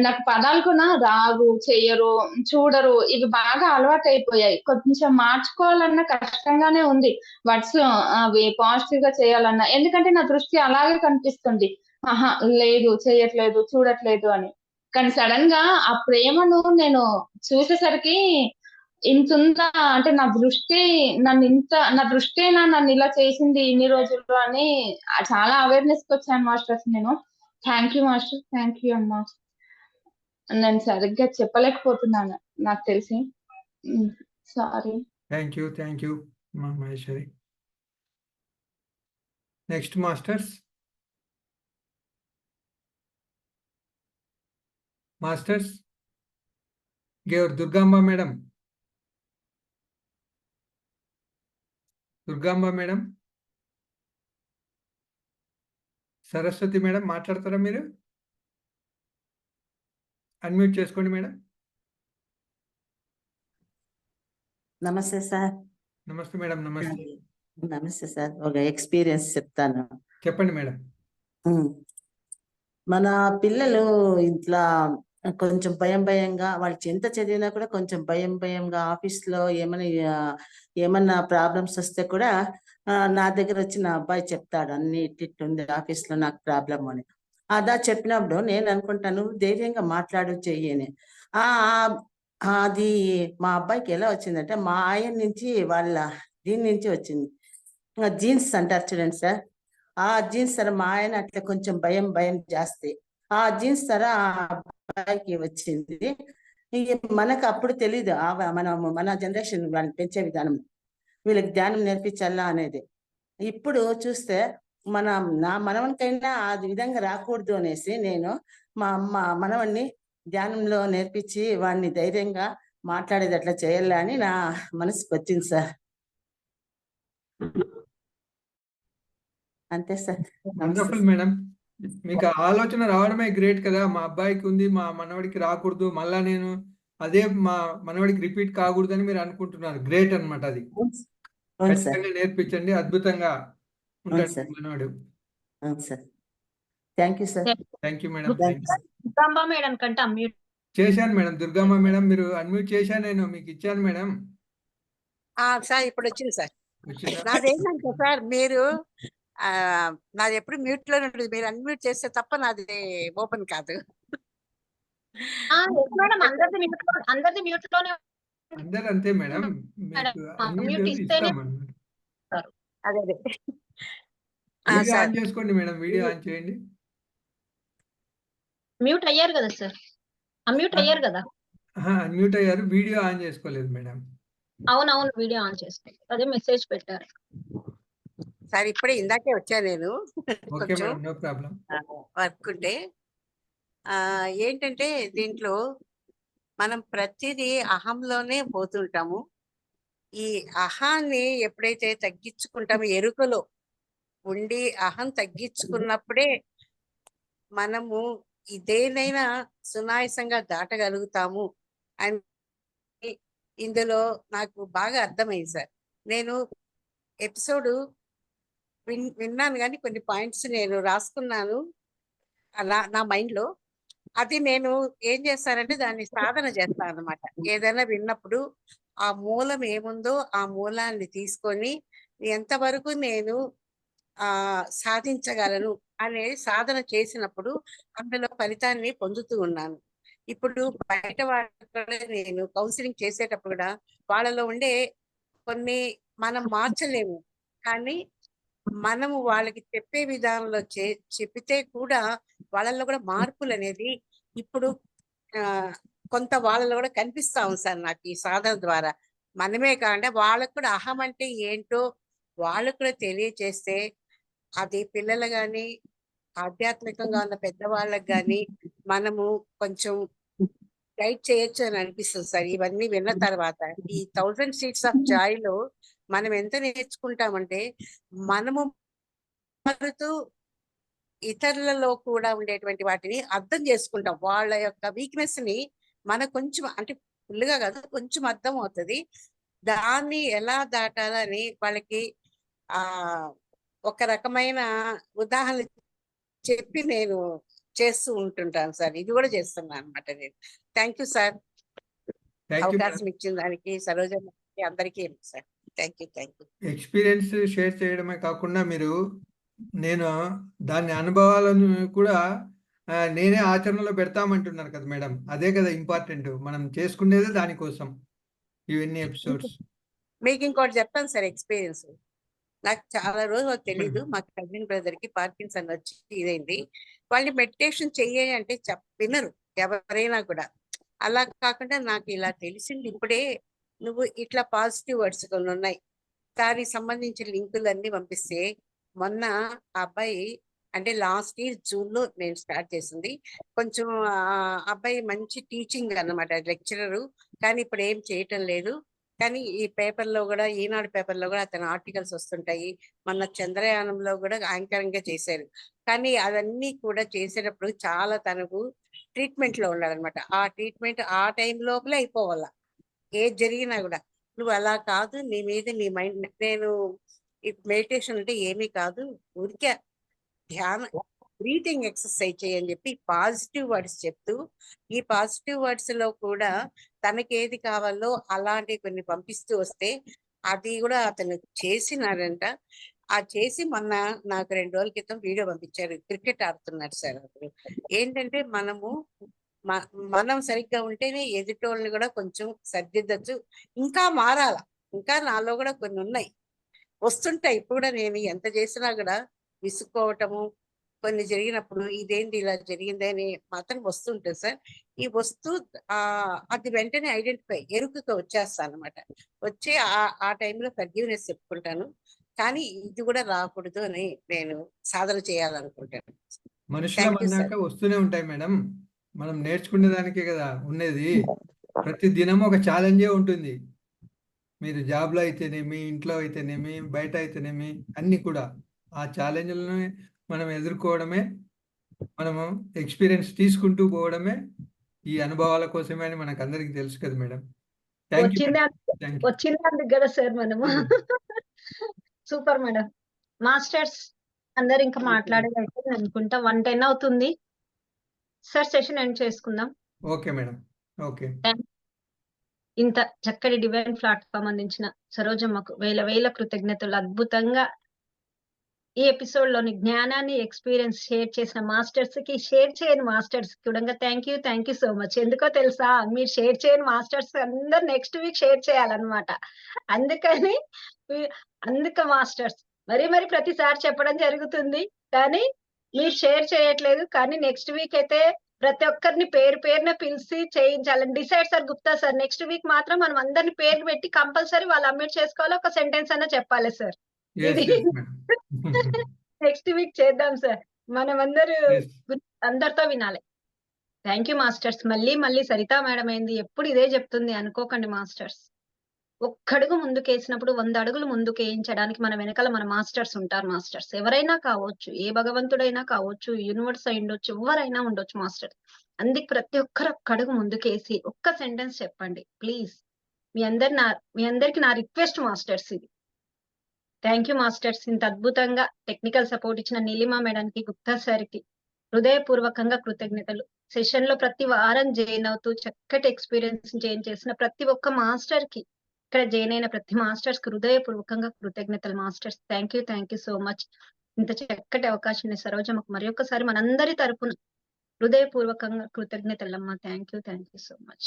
నాకు పదాలు కూడా రావు, చెయ్యరు, చూడరు, ఇవి బాగా అలవాటు అయిపోయాయి. కొంచెం మార్చుకోవాలన్నా కష్టంగానే ఉంది వర్డ్స్ అవి పాజిటివ్ గా చేయాలన్నా. ఎందుకంటే నా దృష్టి అలాగే కనిపిస్తుంది, ఆహా లేదు, చేయట్లేదు, చూడట్లేదు అని. కానీ సడన్ గా ఆ ప్రేమను నేను చూసేసరికి ఇంతుందా, అంటే నా దృష్టేనా నన్ను ఇలా చేసింది ఇన్ని రోజుల్లో అని చాలా అవేర్నెస్ కి వచ్చాను మాస్టర్స్ నేను. Thank you master, thank you అమ్మా. నేను సరిగ్గా చెప్పలేకపోతున్నాను నాకు తెలిసి, sorry. Thank you Maheshwari. Next masters. Durgamba madam. Saraswati madam, మాట్లాడతారా మీరు? అన్మ్యూట్ చేసుకోండి మేడం. నమస్తే సార్. నమస్తే మేడం. నమస్తే సార్. ఒక ఎక్స్పీరియన్స్ చెప్తాను. చెప్పండి మేడం. మన పిల్లలు ఇట్లా కొంచెం భయంగా, వాళ్ళు ఎంత చదివినా కూడా కొంచెం భయంగా, ఆఫీస్లో ఏమన్నా ప్రాబ్లమ్స్ వస్తే కూడా నా దగ్గర వచ్చి నా అబ్బాయి చెప్తాడు, అన్ని ఇట్టుంది ఆఫీస్లో నాకు ప్రాబ్లం అని. అదా చెప్పినప్పుడు నేను అనుకుంటాను, ధైర్యంగా మాట్లాడు, చెయ్యని. అది మా అబ్బాయికి ఎలా వచ్చిందంటే, మా ఆయన నుంచి దీని నుంచి వచ్చింది. జీన్స్ అంటారు చూడండి సార్, ఆ జీన్స్ తర మా ఆయన అట్లా కొంచెం భయం జాస్తి. ఆ జీన్స్ తర ఆ అబ్బాయికి వచ్చింది. మనకు అప్పుడు తెలీదు, మన జనరేషన్ వాళ్ళని పెంచే విధానం, వీళ్ళకి ధ్యానం నేర్పించాలా అనేది. ఇప్పుడు చూస్తే నా మనవనికైనా ఆ విధంగా రాకూడదు అనేసి నేను మా మనవన్ని ధ్యానంలో నేర్పించి వాడిని ధైర్యంగా మాట్లాడేది అట్లా చేయాలా అని నా మనసుకు వచ్చింది సార్. అంతే సార్. Wonderful madam. మీకు ఆలోచన రావడమే గ్రేట్ కదా. మా అబ్బాయికి ఉంది, మా మనవడికి రాకూడదు, మళ్ళా నేను అదే మా మనవడికి రిపీట్ కాకూడదని మీరు అనుకుంటున్నారు. గ్రేట్ అన్నమాట. అది ఖచ్చితంగా నేర్పించండి, అద్భుతంగా ఉంటాడు మనవాడు. Thank you sir. Thank you madam. Durgamba madam కంటే అన్మ్యూట్ చేశాను మేడం. దుర్గాంబ మేడం మీరు అన్మ్యూట్ చేశాను, నేను మీకు ఇచ్చాను మేడం. సార్ ఇప్పుడు వచ్చింది సార్. నాదేంటంటే సార్, మీరు నాది ఎప్పుడు మ్యూట్ లోనే ఉంటుంది, మీరు అన్మ్యూట్ చేస్తే తప్ప నాది ఓపెన్ కాదు. మేడం అందరిది మ్యూట్ లోనే. అందరూ అంతే మేడం. అదే అదే వీడియో సార్ ఆన్ చేసుకోండి మేడం, వీడియో ఆన్ చేయండి. మ్యూట్ అయ్యారు కదా సార్, అన్మ్యూట్ అయ్యారు కదా. అన్మ్యూట్ అయ్యారు, వీడియో ఆన్ చేసుకోలేదు మేడం. అవునవును, వీడియో ఆన్ చేసుకోండి, అదే మెసేజ్ పెట్టారు. సార్ ఇప్పుడే ఇందాకే వచ్చా నేను ఓకే కొంచెం మేడం, నో ప్రాబ్లం. వర్క్ ఉంటే. ఏంటంటే దీంట్లో మనం ప్రతిదీ అహంలోనే పోతుంటాము. ఈ అహాన్ని ఎప్పుడైతే తగ్గించుకుంటామో, ఎరుకలో ఉండి అహం తగ్గించుకున్నప్పుడే మనము ఇదేనైనా సునాయాసంగా దాటగలుగుతాము అని ఇందులో నాకు బాగా అర్థమైంది సార్. నేను ఎపిసోడ్ విన్నాను కానీ కొన్ని పాయింట్స్ నేను రాసుకున్నాను నా మైండ్ లో. అది నేను ఏం చేస్తానంటే దాన్ని సాధన చేస్తాను అనమాట. ఏదైనా విన్నప్పుడు ఆ మూలం ఏముందో ఆ మూలాన్ని తీసుకొని ఎంతవరకు నేను సాధించగలను అనే సాధన చేసినప్పుడు అందులో ఫలితాన్ని పొందుతూ ఉన్నాను. ఇప్పుడు బయట వాళ్ళ నేను కౌన్సిలింగ్ చేసేటప్పుడు కూడా వాళ్ళలో ఉండే కొన్ని మనం మార్చలేము, కానీ మనము వాళ్ళకి చెప్పే విధానంలో చెప్పితే కూడా వాళ్ళలో కూడా మార్పులు అనేది ఇప్పుడు కొంత వాళ్ళలో కూడా కనిపిస్తా ఉంది సార్ నాకు ఈ సాధన ద్వారా. మనమే కాదంటే వాళ్ళకు కూడా అహం అంటే ఏంటో వాళ్ళకు కూడా తెలియచేస్తే అది పిల్లలు కానీ ఆధ్యాత్మికంగా ఉన్న పెద్దవాళ్ళకి కానీ మనము కొంచెం గైడ్ చేయొచ్చు అని అనిపిస్తుంది సార్. ఇవన్నీ విన్న తర్వాత ఈ 1000 Seeds of Joy లో మనం ఎంత నేర్చుకుంటామంటే, మనము మారుతూ ఇతరులలో కూడా ఉండేటువంటి వాటిని అర్థం చేసుకుంటాం. వాళ్ళ యొక్క వీక్నెస్ ని మనకు కొంచెం అంటే ఫుల్గా కాదు, కొంచెం అర్థం అవుతుంది. దాన్ని ఎలా దాటాలని వాళ్ళకి ఒక రకమైన ఉదాహరణ చెప్పి నేను చేస్తూ ఉంటుంటాను సార్. ఇది కూడా చేస్తున్నాను అనమాట నేను. థ్యాంక్ యూ సార్, అవకాశం ఇచ్చిన దానికి సరోజ అందరికీ sir. Thank you. Experience share చేయడమే కాకుండా నేను దాని అనుభవాలను కూడా నేనే ఆచరణలో పెడతామంటున్నారు కదా మేడం. అదే కదా ఇంపార్టెంట్, మనం చేసుకునేదే దానికోసం ఇవన్నీ ఎపిసోడ్స్. మీకు ఇంకోటి చెప్తాను సార్ ఎక్స్పీరియన్స్. నాకు చాలా రోజులు తెలీదు, మా కజిన్ బ్రదర్ కి పార్కిన్సన్ వచ్చి ఇదైంది. వాళ్ళు మెడిటేషన్ చెయ్యాలి అంటే వినరు ఎవరైనా కూడా. అలా కాకుండా నాకు ఇలా తెలిసింది ఇప్పుడే, నువ్వు ఇట్లా పాజిటివ్ వర్డ్స్ కొన్ని ఉన్నాయి, దానికి సంబంధించిన లింకులు అన్ని పంపిస్తే, మొన్న ఆ అబ్బాయి అంటే లాస్ట్ ఇయర్ జూన్ లో నేను స్టార్ట్ చేసింది. కొంచెం అబ్బాయి మంచి టీచింగ్ అన్నమాట, లెక్చరరు, కానీ ఇప్పుడు ఏం చేయటం లేదు. కానీ ఈ పేపర్లో కూడా, ఈనాడు పేపర్లో కూడా అతని ఆర్టికల్స్ వస్తుంటాయి. మొన్న చంద్రయానంలో కూడా యాంకరింగ్ గా చేశారు. కానీ అవన్నీ కూడా చేసేటప్పుడు చాలా తనకు ట్రీట్మెంట్ లో ఉండాలన్నమాట. ఆ ట్రీట్మెంట్ ఆ టైం లోపలే అయిపోవాల, ఏది జరిగినా కూడా. నువ్వు అలా కాదు, నీ మీద నీ మైండ్, నేను మెడిటేషన్ అంటే ఏమీ కాదు, ఊరికే ధ్యాన బ్రీతింగ్ ఎక్సర్సైజ్ చేయని చెప్పి పాజిటివ్ వర్డ్స్ చెప్తూ, ఈ పాజిటివ్ వర్డ్స్ లో కూడా తనకి ఏది కావాలో అలాంటి కొన్ని పంపిస్తూ వస్తే అది కూడా అతను చేసినారంట. ఆ చేసి మొన్న నాకు 2 రోజుల క్రితం వీడియో పంపించారు. క్రికెట్ ఆడుతున్నారు సార్. అప్పుడు ఏంటంటే మనం సరిగ్గా ఉంటేనే ఎదుటోళ్ళని కూడా కొంచెం సర్దిద్దచ్చు, ఇంకా మారాల. ఇంకా నాలో కూడా కొన్ని ఉన్నాయి, వస్తుంటాయి. ఇప్పుడు కూడా నేను ఎంత చేసినా కూడా విసుక్కోవటము కొన్ని జరిగినప్పుడు, ఇదేంటి ఇలా జరిగిందని మాత్రం వస్తుంటుంది సార్. ఈ వస్తూ అది వెంటనే ఐడెంటిఫై ఎరుకగా వచ్చేస్తాను అనమాట. వచ్చి ఆ టైంలో ఫర్గివ్నెస్ చెప్పుకుంటాను. కానీ ఇది కూడా రాకూడదు అని నేను సాధన చేయాలనుకుంటాను. మనుషులం అన్నాక వస్తూనే ఉంటాయి మేడం, మనం నేర్చుకునే దానికే కదా ఉన్నది. ప్రతి దినం ఒక ఛాలెంజే ఉంటుంది. మీరు జాబ్లో అయితేనేమి, ఇంట్లో అయితేనేమి, బయట అయితేనేమి, అన్ని కూడా ఆ ఛాలెంజ్లను మనం ఎదుర్కోవడమే, మనము ఎక్స్పీరియన్స్ తీసుకుంటూ పోవడమే ఈ అనుభవాల కోసమే అని మనకు అందరికి తెలుసు కదా మేడం. వచ్చింది కదా సార్ మనము. Super madam. మాస్టర్స్ అందరు ఇంకా మాట్లాడేదైతే అనుకుంటా 1:10 అవుతుంది సార్. సెషన్ ఎండ్ చేసుకుందాం. Okay madam, okay. ఇంత చక్కటి డివైన్ ప్లాట్ఫామ్ అందించిన సరోజమ్మకు వేల కృతజ్ఞతలు. అద్భుతంగా ఈ ఎపిసోడ్ లోని జ్ఞానాన్ని, ఎక్స్పీరియన్స్ షేర్ చేసిన మాస్టర్స్ కి, షేర్ చేయని మాస్టర్స్ కూడా థ్యాంక్ యూ సో మచ్. ఎందుకో తెలుసా, మీరు షేర్ చేయని మాస్టర్స్ అందరు నెక్స్ట్ వీక్ షేర్ చేయాలన్నమాట. అందుకని మాస్టర్స్ మరి ప్రతిసారి చెప్పడం జరుగుతుంది, కానీ మీరు షేర్ చేయట్లేదు. కానీ నెక్స్ట్ వీక్ అయితే ప్రతి ఒక్కరిని పేరు పేరున పిలిచి చేయించాలని decide sir Gupta sir. Next week మాత్రం మనం అందరిని పేర్లు పెట్టి కంపల్సరీ వాళ్ళు అడ్మిట్ చేసుకోవాలి, ఒక సెంటెన్స్ అన్న చెప్పాలి సార్. ఎస్ ఇది ఎస్ మేడం. నెక్స్ట్ వీక్ చేద్దాం సార్. మనం ఎస్ అందరితో వినాలి. Thank you masters. మళ్ళీ సరితా మేడం ఏంది ఎప్పుడు ఇదే చెప్తుంది అనుకోకండి మాస్టర్స్. ఒక్కడుగు ముందుకేసినప్పుడు 100 అడుగులు ముందుకు వేయించడానికి మన వెనకాల మన మాస్టర్స్ ఉంటారు మాస్టర్స్. ఎవరైనా కావచ్చు, ఏ భగవంతుడైనా కావచ్చు, యూనివర్స్ అయి ఉండొచ్చు, ఎవరైనా ఉండొచ్చు మాస్టర్. అందుకే ప్రతి ఒక్కరు ఒక్క అడుగు ముందుకేసి ఒక్క సెంటెన్స్ చెప్పండి ప్లీజ్. మీ అందరికి నా రిక్వెస్ట్ మాస్టర్స్ ఇది. Thank you masters. ఇంత అద్భుతంగా టెక్నికల్ సపోర్ట్ ఇచ్చిన నీలిమా మేడానికి, గుప్తా సార్కి హృదయపూర్వకంగా కృతజ్ఞతలు. సెషన్ లో ప్రతి వారం జాయిన్ అవుతూ చక్కటి ఎక్స్పీరియన్స్ జాయిన్ చేసిన ప్రతి ఒక్క మాస్టర్ కి, ఇక్కడ జాయిన్ అయిన ప్రతి మాస్టర్స్ కి హృదయపూర్వకంగా కృతజ్ఞతలు masters. Thank you so much. ఇంత చక్కటి అవకాశం సరోజమ్మకు మరి ఒక్కసారి మనందరి తరపున హృదయపూర్వకంగా కృతజ్ఞతలమ్మా. Thank you so much.